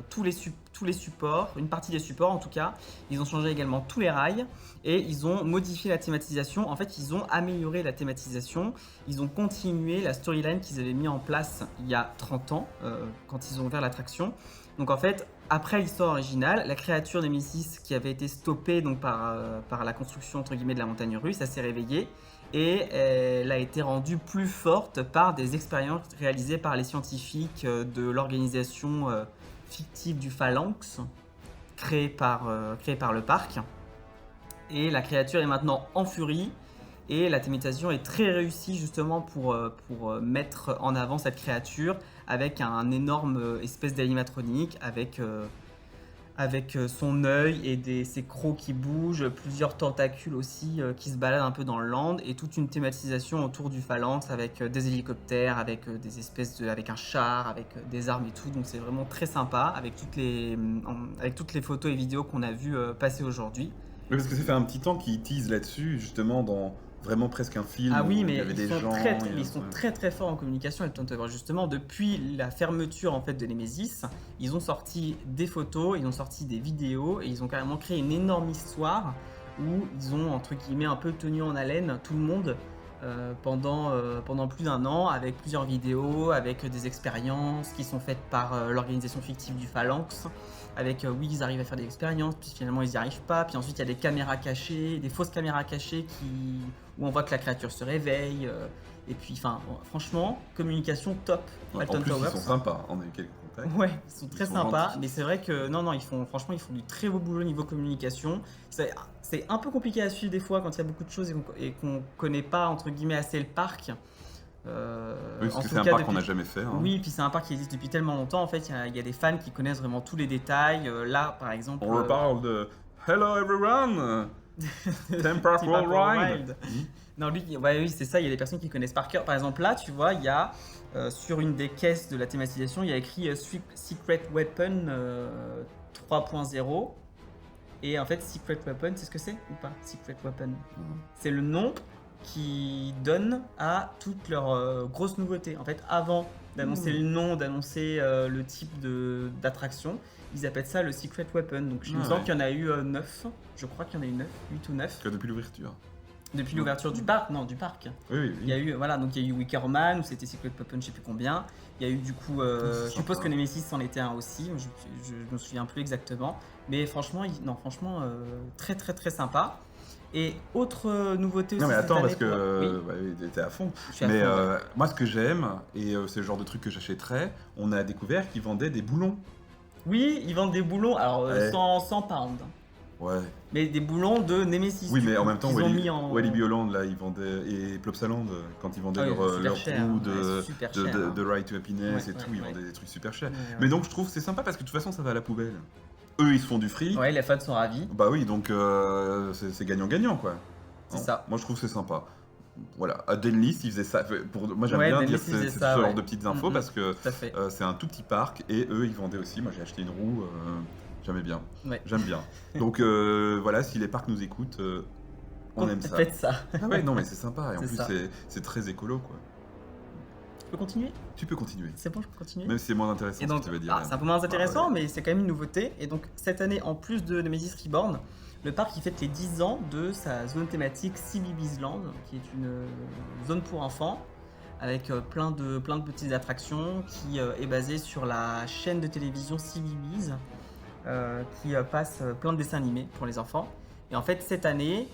tous les supports, une partie des supports en tout cas. Ils ont changé également tous les rails et ils ont modifié la thématisation. En fait, ils ont amélioré la thématisation. Ils ont continué la storyline qu'ils avaient mis en place il y a 30 ans quand ils ont ouvert l'attraction. Donc en fait, après l'histoire originale, la créature Nemesis qui avait été stoppée donc par la construction entre guillemets de la montagne russe, ça s'est réveillée et elle a été rendue plus forte par des expériences réalisées par les scientifiques de l'organisation fictive du Phalanx créée par le parc. Et la créature est maintenant en furie et la thématisation est très réussie justement pour mettre en avant cette créature avec un énorme espèce d'animatronique avec son œil et ses crocs qui bougent, plusieurs tentacules aussi qui se baladent un peu dans le land et toute une thématisation autour du phalanx avec des hélicoptères, avec des avec un char, avec des armes et tout. Donc c'est vraiment très sympa avec toutes les photos et vidéos qu'on a vues passer aujourd'hui. Oui, parce que ça fait un petit temps qu'ils teasent là-dessus, justement, dans vraiment presque un film Ah où oui, il mais y avait des gens. ils sont très très forts en communication avec Tower. Justement, depuis la fermeture en fait de Nemesis, ils ont sorti des photos, ils ont sorti des vidéos et ils ont carrément créé une énorme histoire où ils ont entre guillemets un peu tenu en haleine tout le monde pendant plus d'un an avec plusieurs vidéos, avec des expériences qui sont faites par l'organisation fictive du Phalanx. Avec oui, ils arrivent à faire des expériences, puis finalement ils n'y arrivent pas. Puis ensuite il y a des caméras cachées, des fausses caméras cachées où on voit que la créature se réveille. Et puis enfin, franchement, communication top. En Alton plus, Towers. ils sont sympas, on a eu quelques contacts. Ouais, ils sont très sont sympas, gentils. mais c'est vrai que non, franchement, ils font du très beau boulot niveau communication. C'est un peu compliqué à suivre des fois quand il y a beaucoup de choses et qu'on connaît pas entre guillemets assez le parc. Oui, En parce que tout c'est un cas, parc qu'on depuis- n'a jamais fait. Hein. Oui, puis c'est un parc qui existe depuis tellement longtemps. En fait, il y a des fans qui connaissent vraiment tous les détails. Là, par exemple, On reparle de Hello everyone! Theme Park Theme Park World World Ride! Ride. Non, lui, ouais, oui, c'est ça. Il y a des personnes qui connaissent par cœur. Par exemple, là, tu vois, il y a sur une des caisses de la thématisation, il y a écrit Secret Weapon 3.0. Et en fait, Secret Weapon, c'est ce que c'est ou pas? Secret Weapon. C'est le nom qui donne à toutes leurs grosses nouveautés. En fait, avant d'annoncer le nom, d'annoncer le type d'attraction, ils appellent ça le Secret Weapon. Donc, il me semble qu'il y en a eu 9. Je crois qu'il y en a eu 9, 8 ou 9. Que depuis l'ouverture. Depuis l'ouverture du parc, non, du parc. Oui. Il y a eu, voilà, donc il y a eu Wickerman, où c'était Secret Weapon, je sais plus combien. Il y a eu du coup, je suppose que Nemesis en était un aussi, je me souviens plus exactement. Mais franchement, très très très sympa. Et autre nouveauté aussi. Non mais cette attends, année parce que oui, t'es à fond. je suis à Mais fond, ouais. moi, ce que j'aime, et c'est le genre de truc que j'achèterais, on a découvert qu'ils vendaient des boulons. Oui, ils vendent des boulons, alors Ouais. 100 pounds. Ouais. Mais des boulons de Nemesis. Oui, du mais coup, en même temps, qu'ils ont mis en... Walibi Holland, là, ils vendaient, et Plopsaland, quand ils vendaient Ah oui, leur super roue cher, de, ouais, super cher, hein. de Ride to Happiness Ouais, et tout, ouais, ils ouais. vendaient des trucs super chers. Ouais, ouais. Mais donc, je trouve que c'est sympa parce que de toute façon, ça va à la poubelle. Eux, ils se font du fric. Ouais, les fans sont ravis. Bah oui, donc c'est gagnant-gagnant, quoi. C'est Hein. ça. Moi, je trouve que c'est sympa. Voilà, à Denlist, ils faisaient ça. Moi, j'aime Ouais, bien Denlist, dire ils faisaient ce ça, genre ouais. de petites infos parce que Tout à fait. c'est un tout petit parc et eux, ils vendaient aussi. Moi, j'ai acheté une roue. J'aimais bien. Ouais. J'aime bien. Donc voilà, si les parcs nous écoutent, on aime ça. Faites ça. Ah ouais, non, mais c'est sympa. Et en C'est plus, ça. c'est très écolo, quoi. Tu peux continuer? Tu peux continuer. C'est bon, je peux continuer? Même si c'est moins intéressant Et donc, ce que tu vas dire. c'est un peu moins intéressant, Ah ouais. mais c'est quand même une nouveauté. Et donc, cette année, en plus de Nemesis Reborn, le parc il fête les 10 ans de sa zone thématique CBeebies Land, qui est une zone pour enfants, avec plein de petites attractions, qui est basée sur la chaîne de télévision CBeebies, qui passe plein de dessins animés pour les enfants. Et en fait, cette année,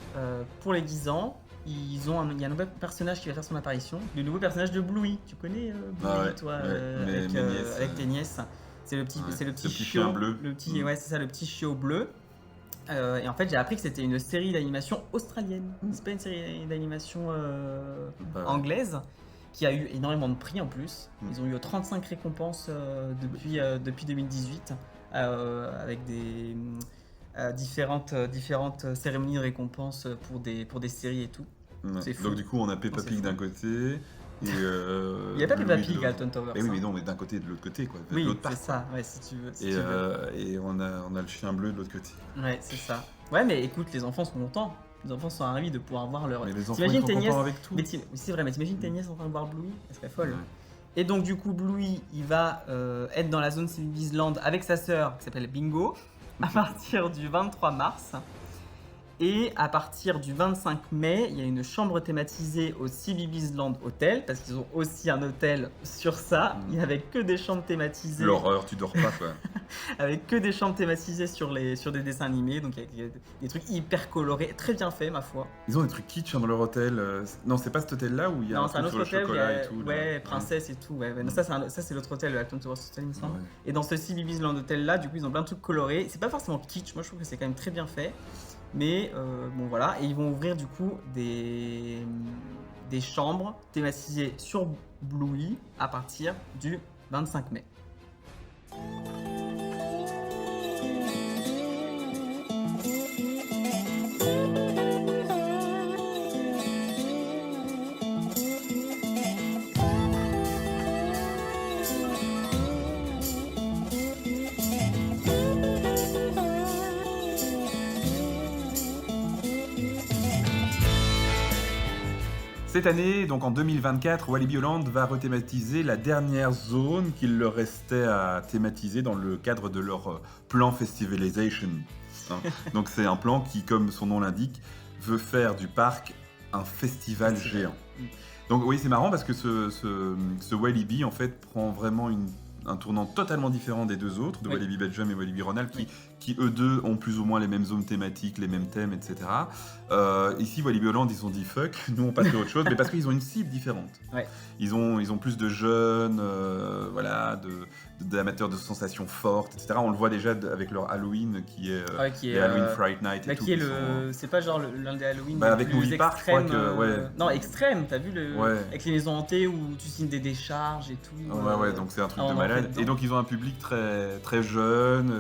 pour les 10 ans, il y a un nouveau personnage qui va faire son apparition, le nouveau personnage de Bluey. Tu connais Bluey, Ah ouais, toi, ouais, mes nièces, avec tes nièces. C'est le petit, ouais, c'est le petit petit chiot chien bleu. Le petit, ouais, c'est ça, le petit chiot bleu. Et en fait, j'ai appris que c'était une série d'animation australienne. C'est pas une série d'animation Bah ouais. anglaise qui a eu énormément de prix en plus. Mm. Ils ont eu 35 récompenses depuis 2018 avec des différentes cérémonies de récompenses pour des séries et tout. Ouais. C'est fou. Donc du coup, on a Peppa Non, c'est Pig fou. d'un côté. Et, Il n'y a pas Bluey Peppa de Pig l'autre. à Alton Towers. Eh oui, hein. mais non, mais d'un côté et de l'autre côté, quoi. De Oui, l'autre c'est part, ça, ouais, si tu veux. Et on a le chien bleu de l'autre côté. Ouais, c'est ça. Ouais, mais écoute, les enfants sont contents. Les enfants sont ravis de pouvoir voir leur... Mais les enfants, T'imagines ils sont tes nièces... contents avec tout. Mais c'est vrai, mais t'imagines tes nièces en train de voir Bluey? Elle serait folle. Ouais. Et donc du coup, Bluey, il va être dans la zone Civities Land avec sa sœur qui s'appelle Bingo à partir du 23 mars. Et à partir du 25 mai, il y a une chambre thématisée au CBeebies Land Hotel, parce qu'ils ont aussi un hôtel sur ça. Il n'y avait que des chambres thématisées. L'horreur, tu dors pas, quoi. Avec que des chambres thématisées sur des dessins animés. Donc il y a des trucs hyper colorés, très bien faits, ma foi. Ils ont des trucs kitsch dans leur hôtel. Non, c'est pas cet hôtel-là où il y a Non, un c'est un truc autre sur le hôtel, chocolat et tout. ouais, là. princesse et tout. Ouais. Non, ça, c'est l'autre hôtel, le Acton Tower Hotel, il me semble. Ouais. Et dans ce CBeebies Land Hotel là, du coup, ils ont plein de trucs colorés. C'est pas forcément kitsch, moi je trouve que c'est quand même très bien fait. Mais bon voilà, et ils vont ouvrir du coup des chambres thématisées sur Bluey à partir du 25 mai. Cette année, donc en 2024, Walibi Holland va rethématiser la dernière zone qu'il leur restait à thématiser dans le cadre de leur plan Festivalization. Hein. Donc c'est un plan qui, comme son nom l'indique, veut faire du parc un festival géant. Donc oui, c'est marrant parce que ce Walibi en fait prend vraiment un tournant totalement différent des deux autres, de Oui. Walibi Belgium et Walibi Ronald, Oui. qui eux deux ont plus ou moins les mêmes zones thématiques, les mêmes thèmes, etc. Ici, Walibi Holland, ils se sont dit fuck, nous on passe à autre chose, mais parce qu'ils ont une cible différente. Ouais. Ils ont plus de jeunes, voilà, d'amateurs de sensations fortes, etc. On le voit déjà avec leur Halloween qui est, Qui les est, Halloween Fright Night et bah, tout. qui est qui le... sont- C'est pas genre l'un des Halloween Bah, les avec plus Movie Park, je crois extrêmes, que, ouais. Non, extrême, t'as vu Ouais. avec les maisons hantées où tu signes des décharges et tout. Ouais, donc c'est un truc on de en fait malade. dedans. Et donc ils ont un public très, très jeune,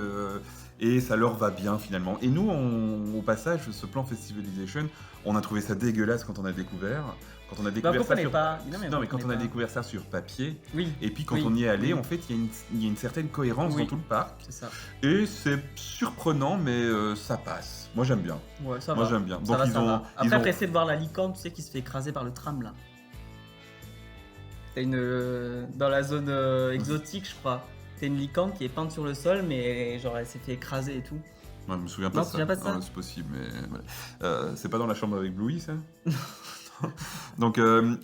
et ça leur va bien finalement. Et nous, au passage, ce plan Festivalization, on a trouvé ça dégueulasse quand on a découvert. Quand on a Bah, découvert on ça comprenait sur... pas. Non, mais quand on a comprenait découvert ça sur papier, pas. Oui, et puis quand Oui. on y est allé, Oui. en fait, il y a une certaine cohérence Oui. dans tout le parc. c'est ça. Et c'est surprenant, mais ça passe. Moi, j'aime bien. Ouais, ça Moi, va. j'aime bien. Ça Donc, va, ils ça ont... va. ils Après, ont- pressé de voir la licorne, tu sais, qui se fait écraser par le tram là. T'as dans la zone exotique, je crois. T'as une licorne qui est peinte sur le sol, mais genre elle s'est fait écraser et tout. Ouais, je me souviens Non, pas de tu te ça. souviens pas de ça Non, c'est possible, mais voilà. C'est pas dans la chambre avec Bluey, ça. Donc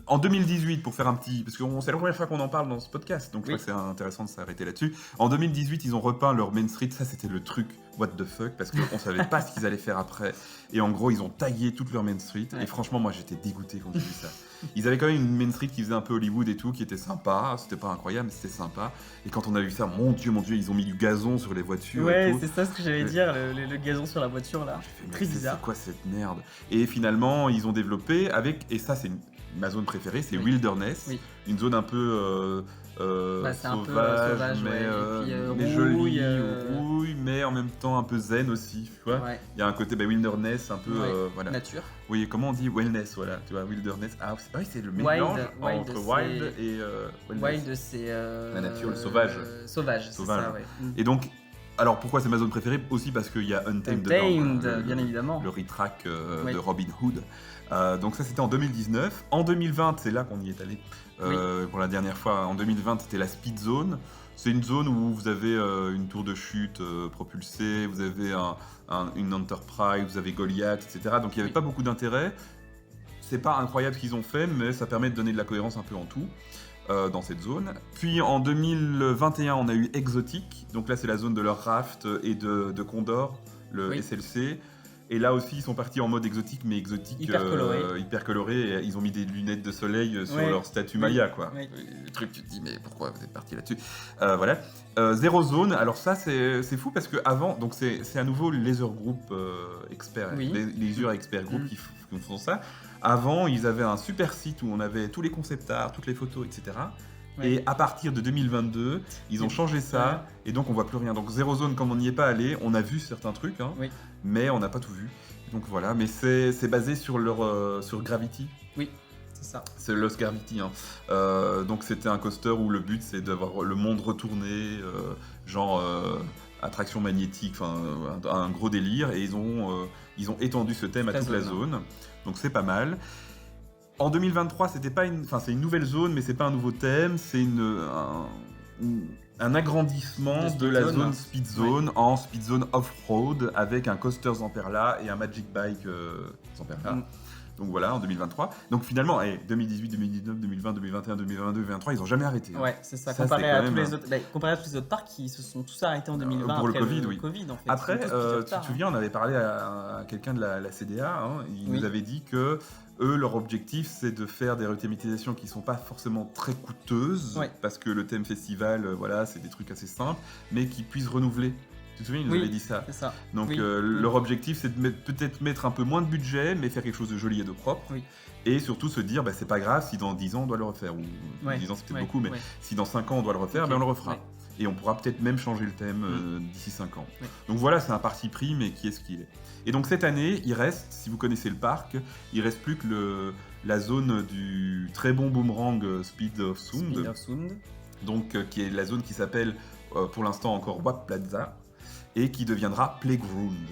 en 2018, pour faire un petit... Parce que c'est la première fois qu'on en parle dans ce podcast, donc je Oui. crois que c'est intéressant de s'arrêter là-dessus. En 2018, ils ont repeint leur Main Street, ça c'était le truc what the fuck, parce qu'on savait pas ce qu'ils allaient faire après. Et en gros, ils ont taillé toute leur Main Street, Ouais. et franchement, moi j'étais dégoûté quand j'ai vu ça. Ils avaient quand même une Main Street qui faisait un peu Hollywood et tout, qui était sympa, c'était pas incroyable, mais c'était sympa. Et quand on a vu ça, mon dieu, ils ont mis du gazon sur les voitures et Ouais, tout. c'est ça ce que j'allais Ouais. dire, le gazon sur la voiture là. J'ai fait, mais Très bizarre. C'est quoi cette merde? Et finalement, ils ont développé avec, et ça c'est ma zone préférée, c'est Oui. Wilderness, Oui. une zone un peu Bah, c'est un peu, sauvage, mais, ouais. Et puis, mais rouille, jolie, rouille, mais en même temps un peu zen aussi, tu vois. Ouais, Il y a un côté Wilderness, un peu, Ouais. voilà. nature. Oui, comment on dit wellness, voilà, tu vois, Wilderness. Ah oui, c'est le Wild, mélange wild, entre c'est- wild et wellness. Wild, c'est. La nature, le sauvage. Sauvage, c'est Sauvage. ça, ouais. Et donc, alors pourquoi c'est ma zone préférée? Aussi parce qu'il y a Untamed Untamed, dedans, bien évidemment. le retrack Oui. de Robin Hood. Donc ça c'était en 2019. En 2020, c'est là qu'on y est allé pour la dernière fois. En 2020, c'était la Speed Zone. C'est une zone où vous avez une tour de chute propulsée, vous avez une Enterprise, vous avez Goliath, etc. Donc il n'y avait Oui. pas beaucoup d'intérêt. C'est pas incroyable ce qu'ils ont fait, mais ça permet de donner de la cohérence un peu en tout. Dans cette zone. Puis en 2021, on a eu Exotic. Donc là, c'est la zone de leur raft et de Condor, le Oui. SLC. Et là aussi, ils sont partis en mode exotique, mais exotique Hyper coloré. hyper coloré. Et ils ont mis des lunettes de soleil sur Ouais. leur statue Oui. Maya, quoi. Oui. Le truc, tu te dis, mais pourquoi vous êtes parti là-dessus? Voilà. Zero Zone, alors ça, c'est fou parce que avant, donc c'est à nouveau Laser Group Expert, Oui. Laser Expert Group Mm. qui font ça. Avant, ils avaient un super site où on avait tous les concept art, toutes les photos, etc. Ouais. Et à partir de 2022, ils ont changé ça, et donc on voit plus rien. Donc Zero Zone, comme on n'y est pas allé, on a vu certains trucs, hein, Oui. mais on n'a pas tout vu. Donc voilà, mais c'est basé sur sur Gravity. Oui, c'est ça. C'est Lost Gravity. Hein. Donc c'était un coaster où le but c'est d'avoir le monde retourné, genre attraction magnétique, enfin un gros délire, et ils ont étendu ce thème à toute la zone. Donc c'est pas mal. En 2023, c'est une nouvelle zone, mais c'est pas un nouveau thème, c'est un agrandissement de la zone Speed Zone en Speed Zone Off-Road avec un coaster Zamperla et un Magic Bike Zamperla. Donc voilà, en 2023. Donc finalement, 2018, 2019, 2020, 2021, 2022, 2023, ils n'ont jamais arrêté. Ouais, c'est ça. Comparé à tous les autres parcs qui se sont tous arrêtés en 2020 pour après le Covid, le Covid, en fait. Après, tu te souviens, on avait parlé à quelqu'un de la CDA, hein, il nous avait dit que eux, leur objectif, c'est de faire des rethématisations qui ne sont pas forcément très coûteuses, parce que le thème festival, voilà, c'est des trucs assez simples, mais qui puissent renouveler. Tu te souviens, ils nous avaient dit ça. C'est ça. Donc leur objectif, c'est de peut-être mettre un peu moins de budget, mais faire quelque chose de joli et de propre. Et surtout se dire, c'est pas grave si dans 10 ans on doit le refaire. Ou 10 ans c'est peut-être beaucoup, mais si dans 5 ans on doit le refaire, on le refera. Et on pourra peut-être même changer le thème d'ici 5 ans. Donc voilà, c'est un parti pris, mais qui est ce qu'il est. Et donc cette année, il reste, si vous connaissez le parc, il reste plus que la zone du très bon boomerang Speed of Sound. Donc qui est la zone qui s'appelle pour l'instant encore Wap Plaza et qui deviendra Playground.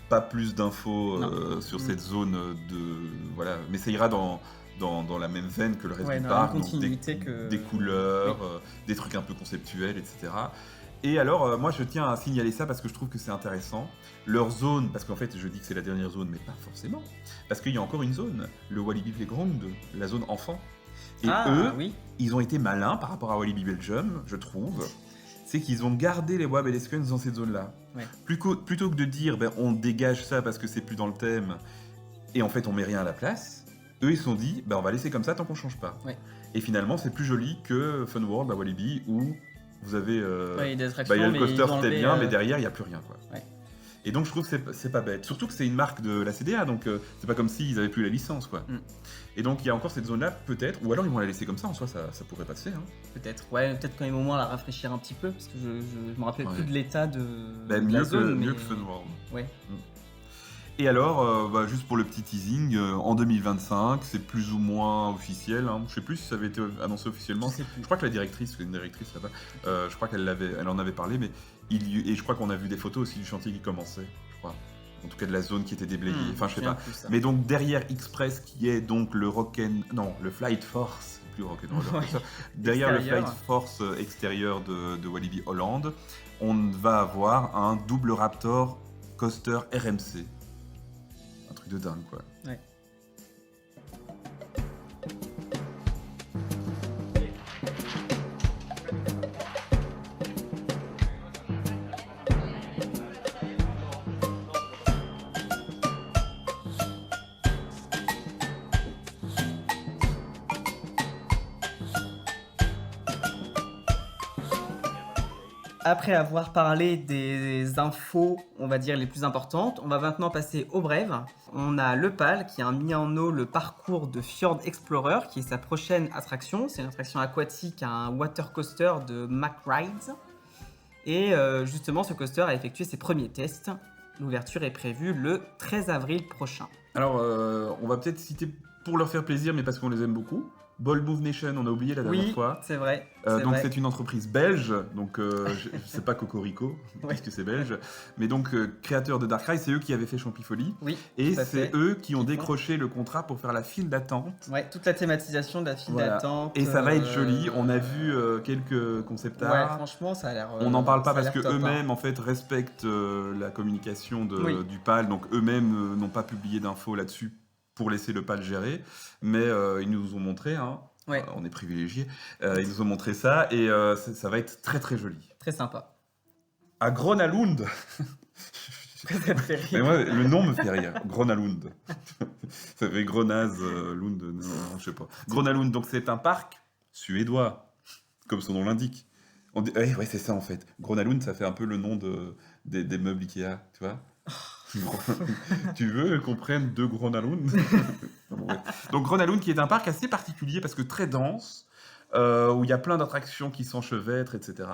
Pas plus d'infos sur cette zone voilà, mais ça ira dans la même veine que le reste du parc, donc des couleurs, des trucs un peu conceptuels, etc. Et alors, moi je tiens à signaler ça parce que je trouve que c'est intéressant. Leur zone, parce qu'en fait je dis que c'est la dernière zone, mais pas forcément, parce qu'il y a encore une zone, le Walibi Playground, la zone enfant. Et ils ont été malins par rapport à Walibi Belgium, je trouve. C'est qu'ils ont gardé les Wab et les Skunks dans cette zone-là. Plutôt que de dire on dégage ça parce que c'est plus dans le thème et en fait on met rien à la place, eux ils se sont dit on va laisser comme ça tant qu'on change pas. Et finalement c'est plus joli que Fun World à Walibi où vous avez il y a le coaster c'était bien mais derrière il n'y a plus rien quoi. Et donc je trouve que c'est pas bête, surtout que c'est une marque de la CDA, donc c'est pas comme s'ils avaient plus la licence quoi. Et donc il y a encore cette zone-là peut-être, ou alors ils vont la laisser comme ça, en soi ça pourrait passer. Hein. Peut-être quand même au moins la rafraîchir un petit peu, parce que je me rappelle plus de l'état de mieux la zone. Mieux que Fun World. Et alors, juste pour le petit teasing, en 2025, c'est plus ou moins officiel, hein. Je sais plus si ça avait été annoncé officiellement. Je crois que la directrice, une directrice là-bas, je crois qu'elle en avait parlé, mais et je crois qu'on a vu des photos aussi du chantier qui commençait, je crois. En tout cas de la zone qui était déblayée, enfin je sais pas. Mais donc derrière Express qui est donc le Flight Force, plus rock'n'roll, derrière le Flight Force extérieur de Walibi Holland, on va avoir un double Raptor coaster RMC. Un truc de dingue quoi. Après avoir parlé des infos, on va dire les plus importantes, on va maintenant passer aux brèves. On a le PAL qui a mis en eau le parcours de Fjord Explorer, qui est sa prochaine attraction. C'est une attraction aquatique, un water coaster de Mack Rides. Et justement, ce coaster a effectué ses premiers tests. L'ouverture est prévue le 13 avril prochain. Alors, on va peut-être citer pour leur faire plaisir, mais parce qu'on les aime beaucoup. Bold Move Nation, on a oublié la dernière fois. C'est vrai. Donc c'est une entreprise belge, donc je sais pas Cocorico, puisque c'est belge, mais donc créateur de Dark Ride, c'est eux qui avaient fait Champifolie, et c'est eux qui ont décroché le contrat pour faire la file d'attente. Ouais, toute la thématisation de la file d'attente. Et ça va être joli, on a vu quelques concept art. Ouais, franchement, ça a l'air. On n'en parle pas parce que eux-mêmes en fait respectent la communication du PAL, donc eux-mêmes n'ont pas publié d'infos là-dessus pour laisser le PAL gérer, mais ils nous ont montré, on est privilégiés, ils nous ont montré ça, et ça va être très très joli. Très sympa. À Gronalund. Mais moi, le nom me fait rire, Gronalund. Ça fait Gronaz, Lund, non, je sais pas. Gronalund, donc c'est un parc suédois, comme son nom l'indique. Ouais, c'est ça en fait. Gronalund, ça fait un peu le nom des meubles Ikea, tu vois. Tu veux qu'on prenne deux Gronalund? Donc Gronalund qui est un parc assez particulier parce que très dense, où il y a plein d'attractions qui s'enchevêtrent, etc.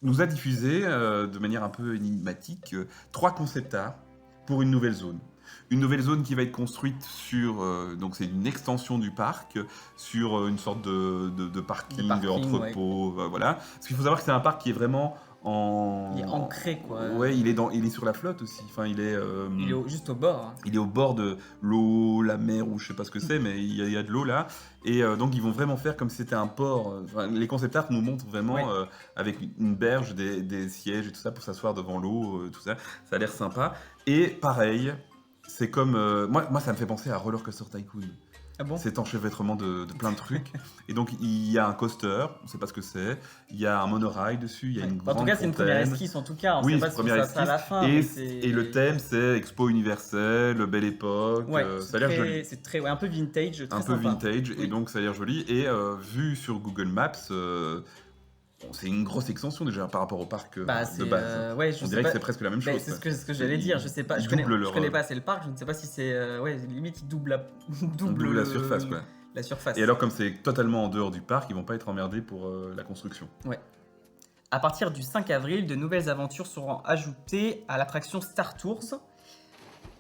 Nous a diffusé de manière un peu énigmatique 3 concept art pour une nouvelle zone. Une nouvelle zone qui va être construite sur, donc c'est une extension du parc, sur une sorte de parking entrepôt, voilà. Parce qu'il faut savoir que c'est un parc qui est vraiment Il est ancré, quoi. Ouais, il est sur la flotte aussi. Enfin, il est Juste au bord. il est au bord de l'eau, la mer, ou je sais pas ce que c'est, mais il y a de l'eau là. Et donc ils vont vraiment faire comme si c'était un port. Enfin, les concept art nous montrent vraiment Ouais. avec une berge, des sièges et tout ça pour s'asseoir devant l'eau, tout ça. Ça a l'air sympa. Et pareil, c'est comme moi ça me fait penser à Roller Coaster Tycoon. Ah bon? Cet enchevêtrement de plein de trucs. Et donc il y a un coaster, on sait pas ce que c'est. Il y a un monorail dessus. Il y a une En grande tout cas, c'est une première fontaine. esquisse. En tout cas, on Oui, sait c'est pas une ce que première ça sera à la esquisse. fin. Et le thème, c'est Expo universelle, Belle Époque. Ouais, Ça a l'air joli. c'est très, ouais, un peu vintage, très Un peu sympa. vintage, Oui. et donc ça a l'air joli. Et vu sur Google Maps, bon, c'est une grosse extension déjà par rapport au parc de base. Ouais, je On sais dirait pas. que c'est presque la même Ben, chose. c'est quoi. ce que j'allais dire. Je sais pas. Ils Je connais doublent leur, pas assez le parc. Je ne sais pas si c'est. Ouais, limite, ils doublent double la surface. Quoi. la surface. Et alors, comme c'est totalement en dehors du parc, ils vont pas être emmerdés pour la construction. Ouais. À partir du 5 avril, de nouvelles aventures seront ajoutées à l'attraction Star Tours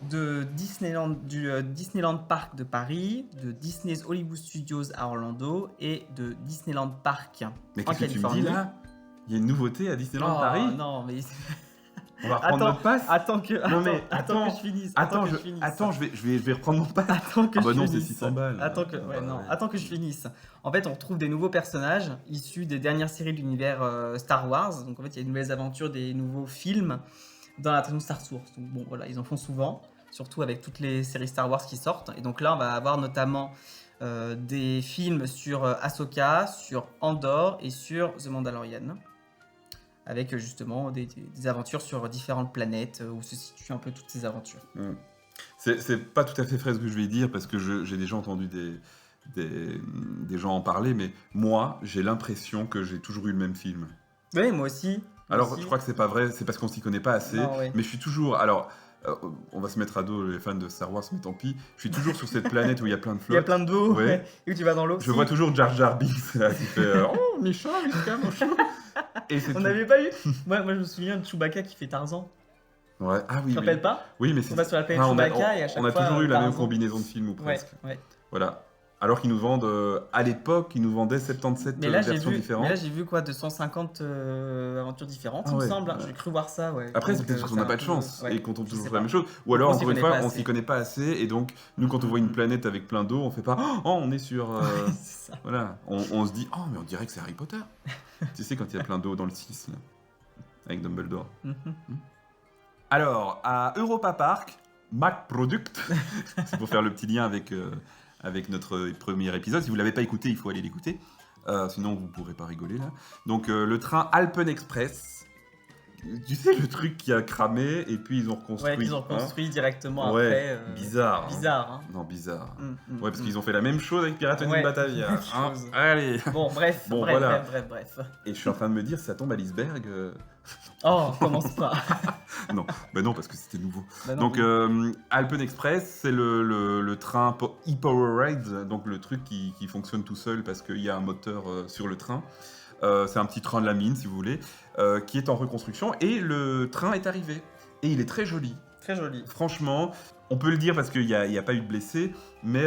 du Disneyland Park de Paris, de Disney's Hollywood Studios à Orlando et de Disneyland Park Mais en qu'est-ce que tu me Californie. dis là? Il y a une nouveauté à Disneyland Oh, Paris? non, mais On va reprendre notre passe? attends que je finisse. Attends, je vais reprendre mon passe. Attends que Ah bah je non, finisse. c'est 600 balles. Attends que je finisse. En fait, on retrouve des nouveaux personnages issus des dernières séries de l'univers Star Wars. Donc en fait, il y a de nouvelles aventures, des nouveaux films dans l'attraction Star Tours. Donc bon, voilà, ils en font souvent, surtout avec toutes les séries Star Wars qui sortent. Et donc là, on va avoir notamment des films sur Ahsoka, sur Andor et sur The Mandalorian. Avec justement des aventures sur différentes planètes où se situent un peu toutes ces aventures. C'est pas tout à fait frais ce que je vais dire parce que j'ai déjà entendu des gens en parler, mais moi, j'ai l'impression que j'ai toujours eu le même film. Oui, moi aussi. Alors, je crois que c'est pas vrai, c'est parce qu'on s'y connaît pas assez, Non, ouais. mais je suis toujours... Alors, on va se mettre à dos les fans de Star Wars, mais tant pis. Je suis toujours sur cette planète où il y a plein de flottes. Il y a plein d'eau, Ouais. et où tu vas dans l'eau. Je vois toujours Jar Jar Binks là, qui fait oh, Micha, mon chou. Et c'est On tout. n'avait pas eu moi, je me souviens de Chewbacca qui fait Tarzan. Ouais. Ah oui, Tu te oui. rappelles pas? Oui, mais On va sur la planète Ah, Chewbacca et à chaque on a fois, toujours eu la même Tarzan. combinaison de films ou presque. Ouais. Voilà. Alors qu'ils nous vendent, à l'époque, ils nous vendaient 77 Mais là, versions différentes. j'ai vu quoi, 250 aventures différentes, Ah il me ouais, semble. ouais. J'ai cru voir ça, ouais. Après, c'est Donc, peut-être parce qu'on c'est n'a pas un de peu- chance ouais, et qu'on tombe je toujours sais sur la pas. même chose. Ou alors, On s'y encore une connaît fois, pas on assez. s'y connaît pas assez et donc, nous, quand on voit une planète avec plein d'eau, on fait pas oh, on est sur. C'est ça. Voilà. On se dit oh, mais on dirait que c'est Harry Potter. Tu sais, quand il y a plein d'eau dans le 6, là, avec Dumbledore. Mhm. Alors, à Europa Park, Mac Product, c'est pour faire le petit lien avec notre premier épisode. Si vous ne l'avez pas écouté, il faut aller l'écouter. Sinon, vous ne pourrez pas rigoler là. Donc, le train Alpen Express. Tu sais, le truc qui a cramé et puis ils ont reconstruit. Ouais, qu'ils ont construit directement Ouais, après. bizarre. hein. Bizarre, hein. Non, bizarre. Mm. Ouais, parce qu'ils ont fait la même chose avec Pirates Ouais, in Batavia. même hein. chose. Allez. Bon, bref, Bon, voilà. bref. Et je suis en train de me dire, si ça tombe à l'iceberg. Oh, commence pas. Ben non, parce que c'était nouveau. Bah non, Donc, oui. Alpen Express, c'est le train e-Powerade, donc le truc qui fonctionne tout seul parce qu'il y a un moteur sur le train. C'est un petit train de la mine, si vous voulez, qui est en reconstruction. Et le train est arrivé. Et il est très joli. Très joli. Franchement, on peut le dire parce qu'il n'y a pas eu de blessés, mais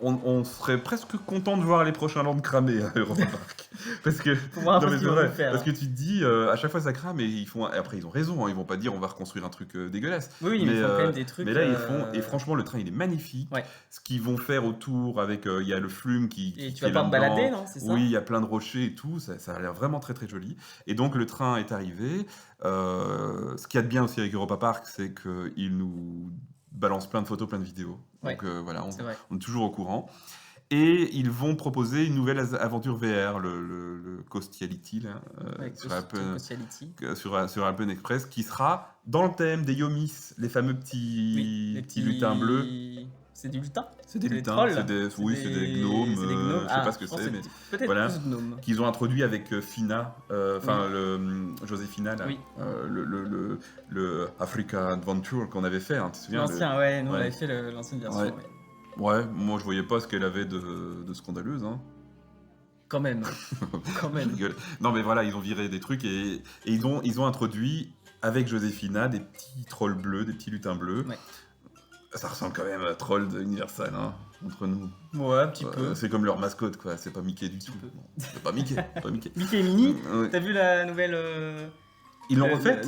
on serait presque content de voir les prochains landes cramés à Europa Park. Parce que, Faut voir un peu non, mais ce c'est qu'ils vont vrai, nous faire. parce que tu te dis, à chaque fois ça crame et ils font. Après, ils ont raison, hein, ils vont pas dire on va reconstruire un truc dégueulasse. Oui, mais ils font quand même des trucs. Mais là, ils font. Et franchement, le train il est magnifique. Ouais. Ce qu'ils vont faire autour avec. Il y a le flume qui. Et qui tu vas est pas te là-dedans. balader, non? C'est ça? Oui, il y a plein de rochers et tout. Ça a l'air vraiment très très joli. Et donc, le train est arrivé. Ce qu'il y a de bien aussi avec Europa Park, c'est qu'il nous balance plein de photos, plein de vidéos. Ouais. Donc, voilà, C'est vrai. on est toujours au courant. Et ils vont proposer une nouvelle aventure VR, le Coastiality, là, Avec sur Alpen, Coastiality. sur Alpen Express, qui sera dans le thème des Yomis, les fameux Oui, petits, les petits lutins bleus. C'est des lutins? C'est des lutins, trolls? c'est des gnomes, C'est des gnomes. je sais pas ce que c'est, mais Peut-être voilà. plus gnomes. qu'ils ont introduit avec Fina, Joséphina, là, Oui. le Africa Adventure qu'on avait fait, hein, tu te souviens L'ancien, ouais, nous on ouais. avait fait l'ancienne version, Ouais. ouais. Ouais, moi je voyais pas ce qu'elle avait de scandaleuse, hein. Quand même. Quand Je même. rigole. Non mais voilà, ils ont viré des trucs et ils ont introduit avec Joséphina des petits trolls bleus, des petits lutins bleus. Ouais. Ça ressemble quand même à Troll de Universal, hein, entre nous. Ouais, un petit peu. C'est comme leur mascotte, quoi. C'est pas Mickey du tout. peu. Non, c'est pas Mickey. Pas Mickey. Mickey et Minnie, Ouais. t'as vu la nouvelle... Ils l'ont refait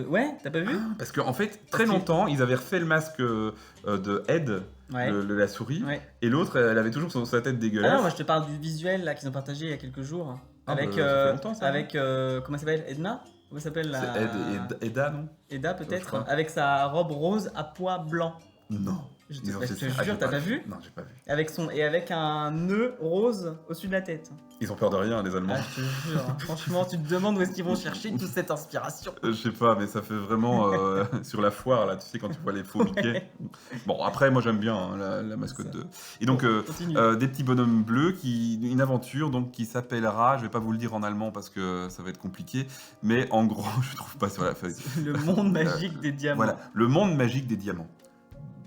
Ouais, t'as pas vu? Parce qu'en fait, très Parce que- longtemps, ils avaient refait le masque de Ed, Ouais. la souris, Ouais. et l'autre, elle avait toujours sa tête Ah dégueulasse. non, moi je te parle du visuel là qu'ils ont partagé il y a quelques jours. Ah, Avec, bah, ça fait longtemps, ça, avec comment elle s'appelle? Edna? Comment elle s'appelle la... C'est Eda, non? Eda je peut-être? crois. Avec sa robe rose à pois blanc. Non. Je te, Non, bah, je c'est te ça. Ah, jure, j'ai t'as pas vu? Non, j'ai pas vu. Avec un nœud rose au-dessus de la tête. Ils ont peur de rien, les Allemands. Ah, je te jure, hein. Franchement, tu te demandes où est-ce qu'ils vont chercher toute cette inspiration. Je sais pas, mais ça fait vraiment sur la foire, là, tu sais, quand tu vois les faux Mickey. Bon, après, moi j'aime bien hein, la mascotte de. Et donc, Continue. des petits bonhommes bleus, une aventure donc, qui s'appellera, je vais pas vous le dire en allemand parce que ça va être compliqué, mais en gros, je trouve pas sur la feuille. Le monde magique des diamants. Voilà, le monde magique des diamants.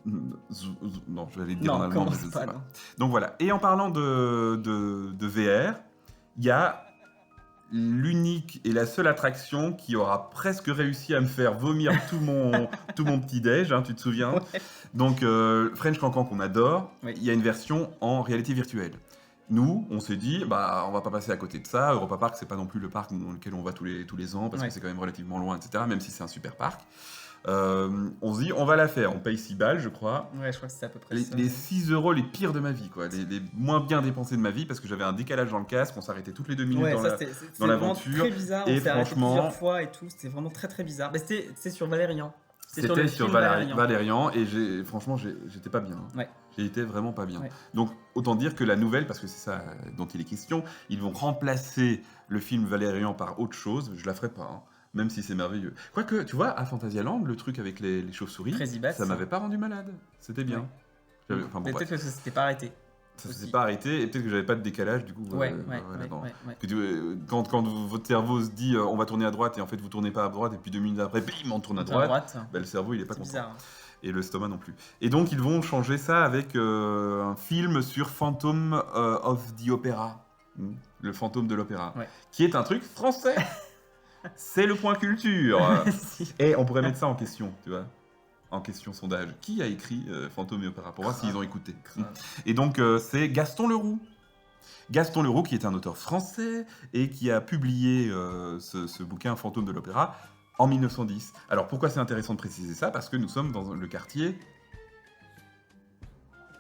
Non, je vais aller le dire en Non, allemand, mais commence je ne pas, sais pas. non. Donc voilà, et en parlant de VR, il y a l'unique et la seule attraction qui aura presque réussi à me faire vomir tout mon petit-déj, hein, tu te souviens? Ouais. Donc French Cancan qu'on adore, Oui. il y a une version en réalité virtuelle. Nous, on s'est dit, bah, on va pas passer à côté de ça. Europa Park, c'est pas non plus le parc dans lequel on va tous les ans, parce Ouais. que c'est quand même relativement loin, etc., même si c'est un super parc. On se dit, on va la faire. On paye 6 balles, je crois. Ouais, je crois que c'est à peu près Les, ça. les 6 euros les pires de ma vie, quoi. Les moins bien dépensés de ma vie, parce que j'avais un décalage dans le casque, on s'arrêtait toutes les 2 minutes Ouais, dans ça la... c'était dans vraiment l'aventure. très bizarre. Et On s'est arrêté franchement- plusieurs fois et tout. C'était vraiment très très bizarre. Mais c'était sur Valérian. C'était C'était le sur film Valérian, et franchement, j'étais pas bien. Ouais. J'ai été vraiment pas bien. Ouais. Donc, autant dire que la nouvelle, parce que c'est ça dont il est question, ils vont remplacer le film Valérian par autre chose. Je la ferai pas, hein, même si c'est merveilleux. Quoique, tu vois, à Phantasialand, le truc avec les chauves-souris, Crazy Bats. ça m'avait pas rendu malade. C'était bien. Ouais. Enfin, bon, Mais bref. peut-être que ça s'était pas arrêté. Ça aussi. s'est pas arrêté, et peut-être que j'avais pas de décalage, du coup. Ouais, voilà, non. ouais. Que quand votre cerveau se dit on va tourner à droite et en fait vous tournez pas à droite et puis 2 minutes après bim on tourne à droite, bah, le cerveau il est pas C'est content bizarre. et le stomac non plus. Et donc ils vont changer ça avec un film sur Phantom of the Opera, le fantôme de l'opéra, Ouais. qui est un truc français. C'est le point culture. Si. Et on pourrait mettre ça en question, tu vois. En question sondage. Qui a écrit Fantôme et Opéra pour voir s'ils ont écouté. Grave. Et donc c'est Gaston Leroux. Gaston Leroux qui est un auteur français et qui a publié ce bouquin Fantôme de l'Opéra en 1910. Alors pourquoi c'est intéressant de préciser ça? Parce que nous sommes dans le quartier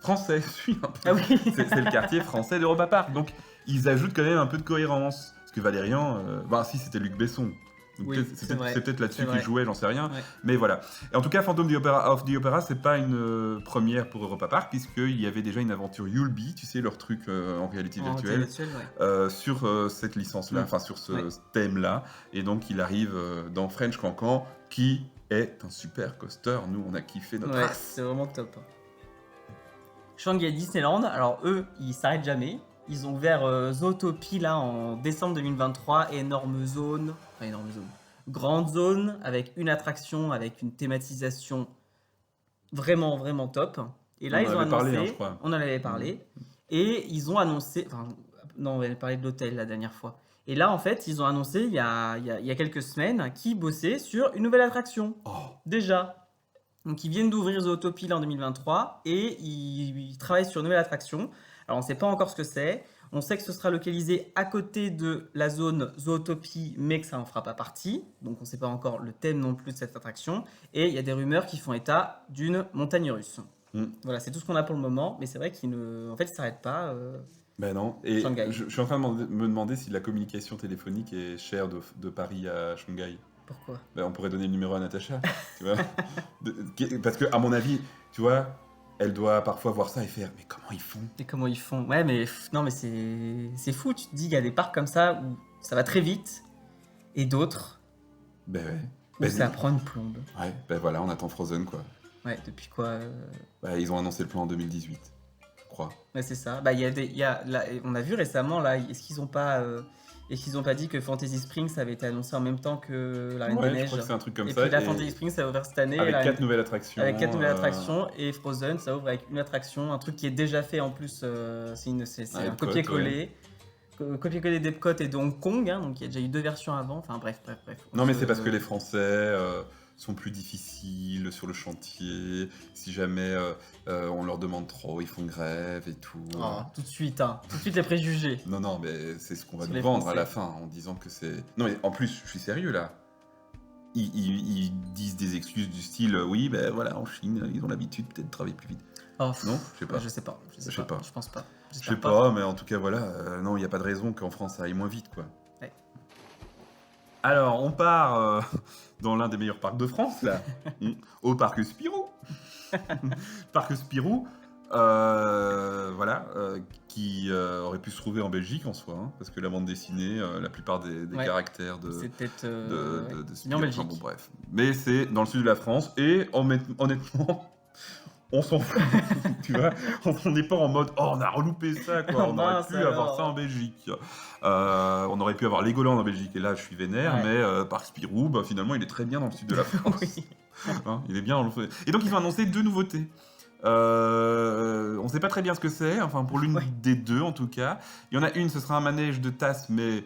français. Suis un peu. Ah oui. C'est le quartier français d'Europa Park. Donc ils ajoutent quand même un peu de cohérence. Parce que Valérian, si c'était Luc Besson. Donc, Oui, peut-être- c'est vrai. c'est peut-être là-dessus C'est qu'il vrai. jouait, j'en sais rien. Ouais. Mais voilà. Et en tout cas, Phantom of the Opera, c'est pas une première pour Europa Park, puisqu'il y avait déjà une aventure Yulby, tu sais, leur truc en réalité En virtuelle, virtuel, ouais. sur cette licence-là, Mm. enfin sur ce Ouais. thème-là. Et donc, il arrive dans French Cancan, qui est un super coaster. Nous, on a kiffé notre Ouais, race. c'est vraiment top. Shanghai Disneyland, alors eux, ils s'arrêtent jamais. Ils ont ouvert Zootopie là en décembre 2023, énorme zone, grande zone avec une attraction, avec une thématisation vraiment vraiment top. Et là On ils en ont avait annoncé, parlé, hein, je crois. on en avait parlé, et ils ont annoncé, enfin non on avait parlé de l'hôtel la dernière fois. Et là en fait ils ont annoncé il y a quelques semaines qu'ils bossaient sur une nouvelle attraction. Oh, Déjà. Donc ils viennent d'ouvrir Zootopie là en 2023 et ils travaillent sur une nouvelle attraction. Alors on ne sait pas encore ce que c'est. On sait que ce sera localisé à côté de la zone Zootopie, mais que ça n'en fera pas partie. Donc on ne sait pas encore le thème non plus de cette attraction. Et il y a des rumeurs qui font état d'une montagne russe. Mm. Voilà, c'est tout ce qu'on a pour le moment. Mais c'est vrai qu'ils ne s'arrêtent pas. ben non. Et Shanghai. je suis en train de me demander si la communication téléphonique est chère de Paris à Shanghai. Pourquoi? Ben, on pourrait donner le numéro à Natacha, tu vois. Parce que, à mon avis, tu vois, elle doit parfois voir ça et faire « Mais comment ils font ?» Et comment ils font? Ouais, mais non, mais c'est fou. Tu te dis, il y a des parcs comme ça où ça va très vite. Et d'autres Ben ouais. où Ben, ça prend une plombe. Ouais, ben voilà, on attend Frozen, quoi. Ouais, depuis quoi Ben, ils ont annoncé le plan en 2018, je crois. Ouais, c'est ça. Bah, là, on a vu récemment, là, est-ce qu'ils ont pas dit que Fantasy Springs avait été annoncé en même temps que la Reine Ouais, des je Neiges? crois que c'est un truc comme Et ça. puis là, et Fantasy Springs, ça a ouvert cette année. avec et la 4 nouvelles attractions. Avec 4 nouvelles attractions. Et Frozen, ça ouvre avec une attraction, un truc qui est déjà fait en plus. C'est un Epcot, copier-coller. Copier-coller d'Epcot et de Hong Kong, hein, donc il y a déjà eu 2 versions avant. Enfin bref. Non, mais c'est parce que les Français sont plus difficiles sur le chantier. Si jamais on leur demande trop, ils font grève et tout. Tout de suite les préjugés. Non, mais c'est ce qu'on va Sur nous les vendre Français. à la fin en disant que c'est. Non, mais en plus, je suis sérieux là. Ils disent des excuses du style oui, ben voilà, en Chine, ils ont l'habitude peut-être de travailler plus vite. Non, je sais pas. Je sais pas. Je sais pas. Je pense pas. Je sais J'espère pas, mais en tout cas, voilà. Non, il n'y a pas de raison qu'en France ça aille moins vite, quoi. Ouais. Alors, on part dans l'un des meilleurs parcs de France, là, au parc Spirou. Parc Spirou, voilà, qui aurait pu se trouver en Belgique en soi, hein, parce que la bande dessinée, la plupart des Ouais. caractères de C'est peut-être de ni en Belgique. enfin, bon, bref. Mais c'est dans le sud de la France, et honnêtement, on s'en fout, tu vois. On n'est pas en mode « Oh, on a reloupé ça, quoi. On aurait Mince, pu avoir alors. ça en Belgique. On aurait pu avoir Legoland en Belgique, et là, je suis vénère, Ouais. mais Parc Spirou, bah, finalement, il est très bien dans le sud de la France. Oui. Hein, il est bien. Et donc, ils ont annoncé 2 nouveautés. On ne sait pas très bien ce que c'est, enfin pour l'une Ouais. des 2 en tout cas. Il y en a une, ce sera un manège de tasse, mais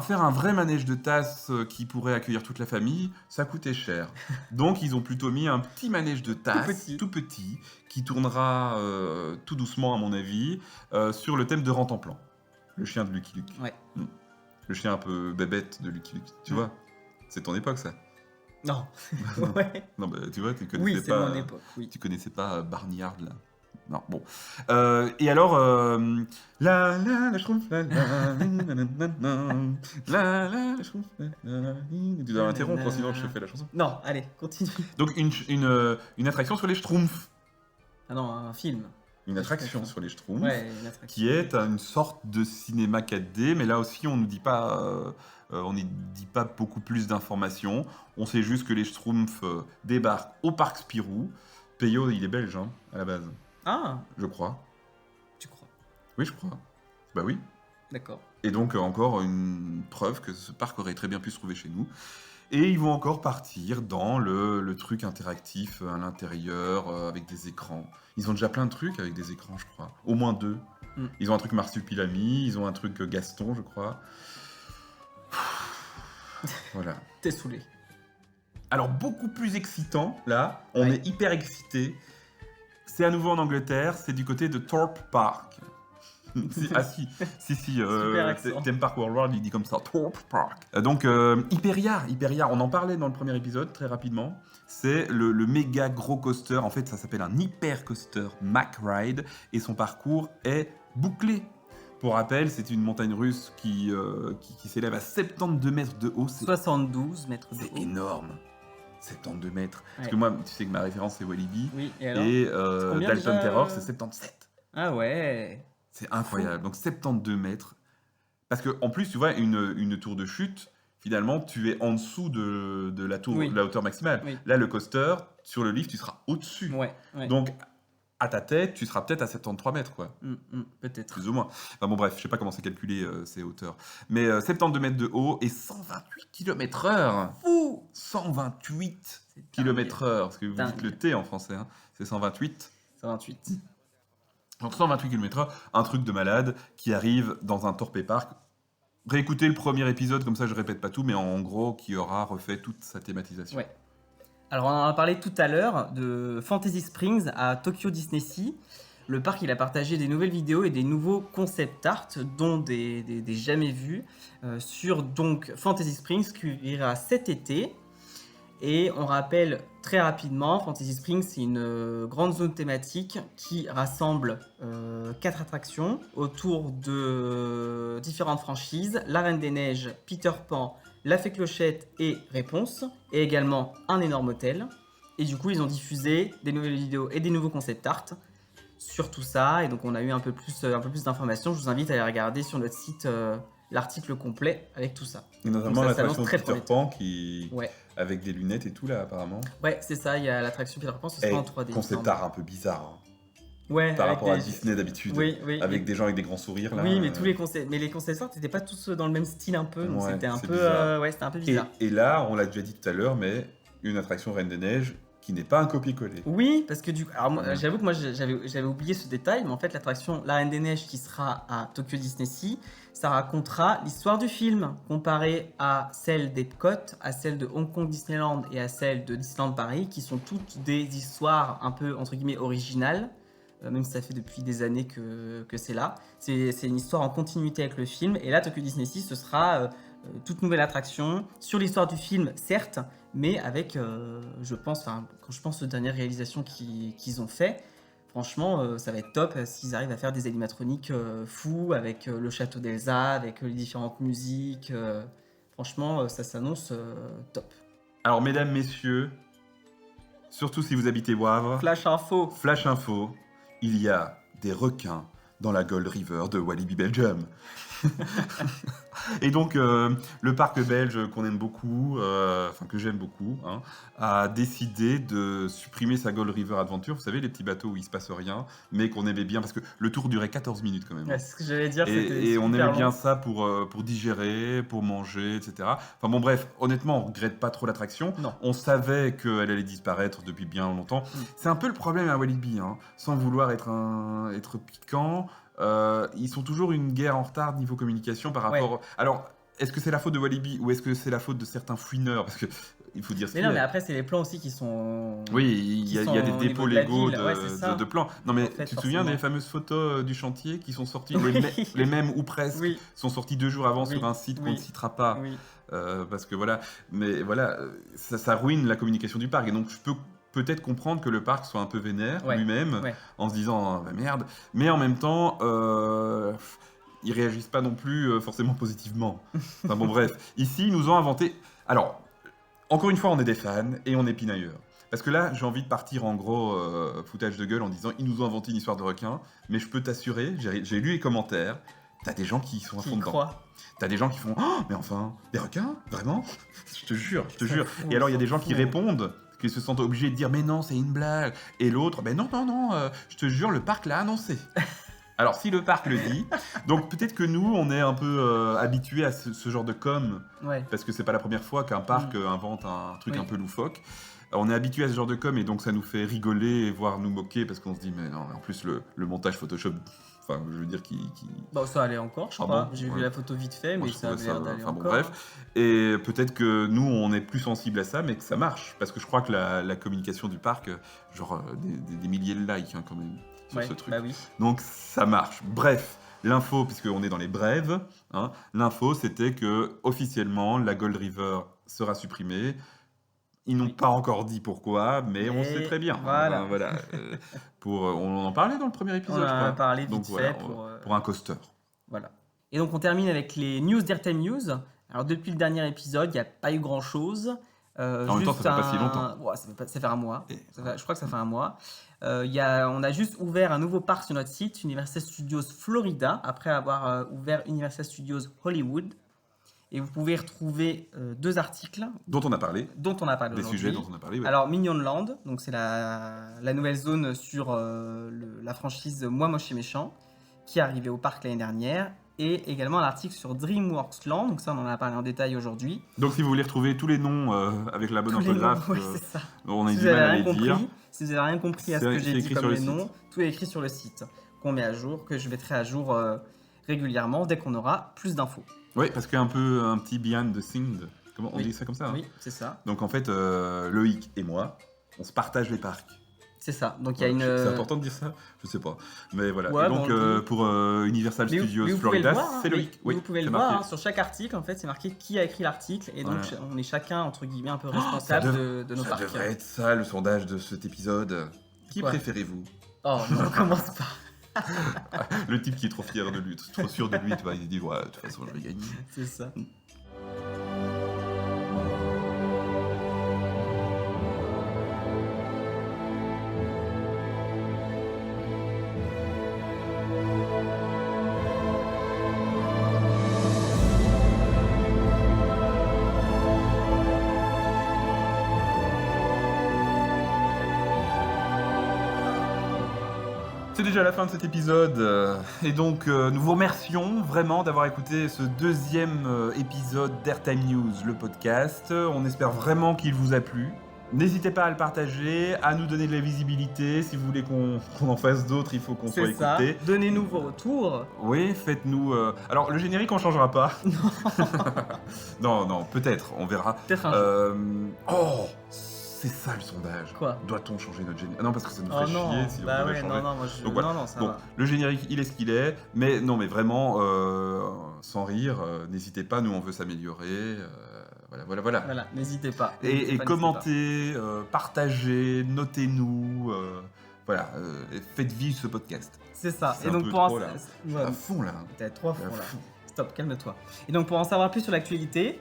faire un vrai manège de tasse qui pourrait accueillir toute la famille, ça coûtait cher. Donc ils ont plutôt mis un petit manège de tasse, tout petit, qui tournera tout doucement à mon avis, sur le thème de Rantanplan, le chien de Lucky Luke. Ouais. Le chien un peu bébête de Lucky Luke, tu vois. C'est ton époque ça. Non. Ouais. Non, bah, tu vois, tu Oui, connaissais c'est pas. mon époque. Oui. Tu connaissais pas Barnyard là. Non, bon. Et alors, la schtroumpf, la schtroumpf, tu dois m'interrompre sinon je fais la chanson. Non, allez, continue. Donc une attraction sur les schtroumpfs. Ah non, un film. Une attraction sur les schtroumpfs. Ouais, une attraction. Qui est une sorte de cinéma 4D, mais là aussi on ne dit pas, on n'y dit pas beaucoup plus d'informations. On sait juste que les Schtroumpfs débarquent au parc Spirou. Peyo, il est belge hein, à la base, Ah, je crois. tu crois. Oui, je crois. Bah oui. D'accord. Et donc encore une preuve que ce parc aurait très bien pu se trouver chez nous. Et ils vont encore partir dans le truc interactif à l'intérieur, avec des écrans. Ils ont déjà plein de trucs avec des écrans, je crois. Au moins 2. Mm. Ils ont un truc Marsupilami, ils ont un truc Gaston, je crois. Voilà. T'es saoulé. Alors, beaucoup plus excitant, là, on Ouais. est hyper excité. C'est à nouveau en Angleterre, c'est du côté de Thorpe Park. Si, Super accent. Theme Park Worldwide, il dit comme ça, Thorpe Park. Donc, Hyperia, on en parlait dans le premier épisode, très rapidement. C'est le méga gros coaster, en fait, ça s'appelle un hyper coaster Mack Ride, et son parcours est bouclé. Pour rappel, c'est une montagne russe qui s'élève à 72 mètres de haut. C'est 72 mètres de c'est haut. énorme. 72 mètres. Parce Ouais. que moi, tu sais que ma référence, c'est Walibi. Oui, et alors Et combien Dalton déjà, Terror, c'est 77. Ah ouais. C'est incroyable. Donc 72 mètres. Parce que en plus, tu vois, une tour de chute, finalement, tu es en dessous de la tour, Oui. de la hauteur maximale. Oui. Là, le coaster, sur le lift, tu seras au-dessus. Ouais. Donc, à ta tête, tu seras peut-être à 73 mètres, quoi. Peut-être. Plus ou moins. Enfin bon, bref, je sais pas comment c'est calculé ces hauteurs. Mais 72 mètres de haut et 128 km/h. Fou. 128 C'est dingue. km/h. Parce que vous Dingue. dites le T en français, hein. C'est 128. 128. Donc 128 km/h, un truc de malade qui arrive dans un Thorpe Park. Réécoutez le premier épisode, comme ça je répète pas tout, mais en gros, qui aura refait toute sa thématisation. Ouais. Alors, on en a parlé tout à l'heure de Fantasy Springs à Tokyo Disney Sea. Le parc, il a partagé des nouvelles vidéos et des nouveaux concept art, dont des jamais vus, sur donc Fantasy Springs qui ira cet été. Et on rappelle très rapidement, Fantasy Springs, c'est une grande zone thématique qui rassemble 4 attractions autour de différentes franchises. La Reine des Neiges, Peter Pan, La Fée Clochette et Réponse, et également un énorme hôtel. Et du coup, ils ont diffusé des nouvelles vidéos et des nouveaux concept art sur tout ça. Et donc, on a eu un peu plus d'informations. Je vous invite à aller regarder sur notre site l'article complet avec tout ça. Et notamment Donc ça s'annonce l'attraction très Peter prometteur. Pan qui... Ouais, avec des lunettes et tout là apparemment. ouais, c'est ça. Il y a l'attraction Peter Pan, ce sera Et en 3D. il me concept semble. art un peu bizarre hein, Ouais, par avec rapport à des- Disney d'habitude. Oui, oui. Avec mais- des gens avec des grands sourires là. Oui, mais tous les concepts, mais les concepts art n'étaient pas tous dans le même style un peu, donc Ouais, c'était un c'est peu, bizarre. ouais, c'était un peu Et, bizarre. et là, on l'a déjà dit tout à l'heure, mais une attraction Reine des Neiges qui n'est pas un copier-coller. Oui, parce que du coup, alors moi, Ouais. j'avoue que moi j'avais oublié ce détail, mais en fait l'attraction La Reine des Neiges qui sera à Tokyo Disney Sea, ça racontera l'histoire du film comparée à celle d'Epcot, à celle de Hong Kong Disneyland et à celle de Disneyland Paris, qui sont toutes des histoires un peu entre guillemets originales, même si ça fait depuis des années que c'est là. C'est une histoire en continuité avec le film, et là Tokyo Disney Sea ce sera toute nouvelle attraction sur l'histoire du film, certes, mais avec, je pense, quand je pense aux dernières réalisations qu'ils ont fait, franchement, ça va être top s'ils arrivent à faire des animatroniques fous avec le château d'Elsa, avec les différentes musiques. Franchement, ça s'annonce top. Alors, mesdames, messieurs, surtout si vous habitez Wavre, Flash info. flash info, il y a des requins dans la Gold River de Walibi Belgium. Et donc, le parc belge qu'on aime beaucoup, enfin que j'aime beaucoup, hein, a décidé de supprimer sa Gold River Adventure. Vous savez, les petits bateaux où il se passe rien, mais qu'on aimait bien, parce que le tour durait 14 minutes quand même. Ouais, c'est ce que j'allais dire. Et on super aimait bien long. ça pour digérer, pour manger, etc. Enfin bon, bref, honnêtement, on regrette pas trop l'attraction. Non. On savait qu'elle allait disparaître depuis bien longtemps. C'est un peu le problème à Walibi, hein, sans vouloir être piquant. Ils sont toujours une guerre en retard niveau communication par rapport. Ouais. Alors, est-ce que c'est la faute de Walibi ou est-ce que c'est la faute de certains fouineurs? Parce que il faut dire ce Mais qu'il non, y mais a. après, c'est les plans aussi qui sont. Oui, il y a sont des au dépôts niveau de la légaux ville, ouais, c'est ça. de plans. Non, mais En fait, tu te souviens forcément. des fameuses photos du chantier qui sont sorties, Oui. les mêmes ou presque, Oui, sont sorties 2 jours avant Oui. sur un site qu'on Oui. ne citera pas. oui. Parce que voilà, mais voilà, ça ruine la communication du parc. Et donc, je peux peut-être comprendre que le parc soit un peu vénère Ouais, lui-même, ouais. en se disant, ah, bah, merde. Mais en même temps, ils réagissent pas non plus forcément positivement. Enfin bon, bref. Ici, ils nous ont inventé. Alors, encore une fois, on est des fans et on est pinailleurs. Parce que là, j'ai envie de partir en gros foutage de gueule en disant, ils nous ont inventé une histoire de requin. Mais je peux t'assurer, j'ai lu les commentaires, t'as des gens qui sont à Qui fond y dedans. croient. T'as des gens qui font oh, mais enfin, des requins? Vraiment? Je te jure, je te S'en jure. fout, Et alors, il y a des s'en gens qui fout. répondent, qui se sentent obligés de dire mais non, c'est une blague. Et l'autre, ben non, non, non, je te jure, le parc l'a annoncé. Alors, si le parc le dit, donc peut-être que nous, on est un peu habitués à ce genre de com, Ouais. parce que c'est pas la première fois qu'un parc invente un truc Oui. un peu loufoque. On est habitué à ce genre de com et donc ça nous fait rigoler et voire nous moquer parce qu'on se dit mais non, mais en plus le montage Photoshop, enfin je veux dire qui Bah, ça allait encore, je Ah crois. bon J'ai vu Ouais. la photo vite fait, Moi, mais je ça trouvais avait l'air d'aller enfin, bon, encore. bref. Et peut-être que nous, on est plus sensible à ça, mais que ça marche. Parce que je crois que la communication du parc, genre des milliers de likes hein, quand même sur Ouais, ce truc. bah oui. Donc ça marche. Bref, l'info, puisqu'on est dans les brèves, hein, l'info c'était que officiellement la Gold River sera supprimée. Ils n'ont Oui. pas encore dit pourquoi, mais on Et sait très bien. voilà. Hein, voilà. On en parlait dans le premier On épisode, en je a crois. parlé vite Donc fait voilà, pour un coaster. Voilà. Et donc on termine avec les news d'Airtime News. Alors depuis le dernier épisode, il n'y a pas eu grand chose. En même temps, ça fait pas si longtemps. Ouais, ça fait un mois. Et- Je crois que ça fait un mois. On a juste ouvert un nouveau parc sur notre site, Universal Studios Florida, après avoir ouvert Universal Studios Hollywood. Et vous pouvez retrouver 2 articles Dont on a parlé. dont on a parlé Des aujourd'hui. sujets dont on a parlé. Ouais. Alors Minion Land, donc c'est la nouvelle zone sur la franchise Moi Moche et Méchant, qui est arrivée au parc l'année dernière, et également un article sur DreamWorks Land, donc ça on en a parlé en détail aujourd'hui. Donc si vous voulez retrouver tous les noms avec la bonne Tous les orthographe, noms, oui, c'est ça. on a Si eu vous du mal n'avez à rien les dire. compris, si vous n'avez rien compris à ce C'est- que c'est j'ai dit écrit comme sur le les noms, tout est écrit sur le site, qu'on met à jour, que je mettrai à jour régulièrement dès qu'on aura plus d'infos. Oui, parce qu'il y a un petit behind the scenes. Comment on Oui. dit ça comme ça hein Oui, c'est ça. Donc en fait, Loïc et moi, on se partage les parcs. C'est ça. Donc il y a Voilà, une. C'est important de dire ça? Je sais pas. Mais voilà. Ouais, et donc bon, on le dit. pour Universal Mais Studios mais vous pouvez Florida, le voir, hein, c'est mais Loïc. Oui, vous pouvez c'est le marqué. voir hein, sur chaque article, en fait, c'est marqué qui a écrit l'article, et donc Voilà. on est chacun entre guillemets un peu Ça responsable dev- de nos ça parcs. devrait être ça le sondage de cet épisode. Qui Quoi préférez-vous? Oh, on commence pas. Le type qui est trop fier de lui, trop sûr de lui, tu vois, il dit ouais, de toute façon je vais gagner. C'est ça. C'est déjà la fin de cet épisode, et donc nous vous remercions vraiment d'avoir écouté ce deuxième épisode d'Airtime News, le podcast. On espère vraiment qu'il vous a plu. N'hésitez pas à le partager, à nous donner de la visibilité. Si vous voulez qu'on en fasse d'autres, il faut qu'on soit C'est ça. écouté. Donnez-nous vos retours. Oui, faites-nous... Alors, le générique, on changera pas. Non, peut-être, on verra. Peut-être un jour. Oh, c'est ça le sondage. Quoi? Doit-on changer notre générique? Non, parce que ça nous Oh ferait non, chier si on bah devait ouais, changer. non, moi je... Donc voilà. Non, ça Bon, va. le générique, il est ce qu'il est. Mais non, mais vraiment, sans rire, n'hésitez pas, nous, on veut s'améliorer. Voilà. Voilà, n'hésitez pas. Et N'hésitez pas. commentez, partagez, notez-nous. Voilà, et faites vivre ce podcast. C'est ça. C'est Et un donc peu pour en... trop, là. Ouais, À fond, là. t'as 3 À fois là. fond. Stop, calme-toi. Et donc pour en savoir plus sur l'actualité,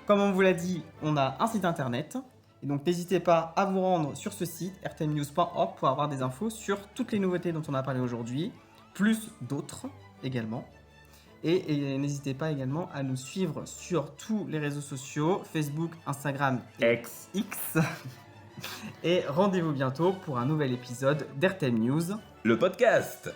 comme on vous l'a dit, on a un site internet. Et donc n'hésitez pas à vous rendre sur ce site, rtmnews.org, pour avoir des infos sur toutes les nouveautés dont on a parlé aujourd'hui, plus d'autres également. Et n'hésitez pas également à nous suivre sur tous les réseaux sociaux, Facebook, Instagram et X. Et rendez-vous bientôt pour un nouvel épisode d'RTM News. Le podcast.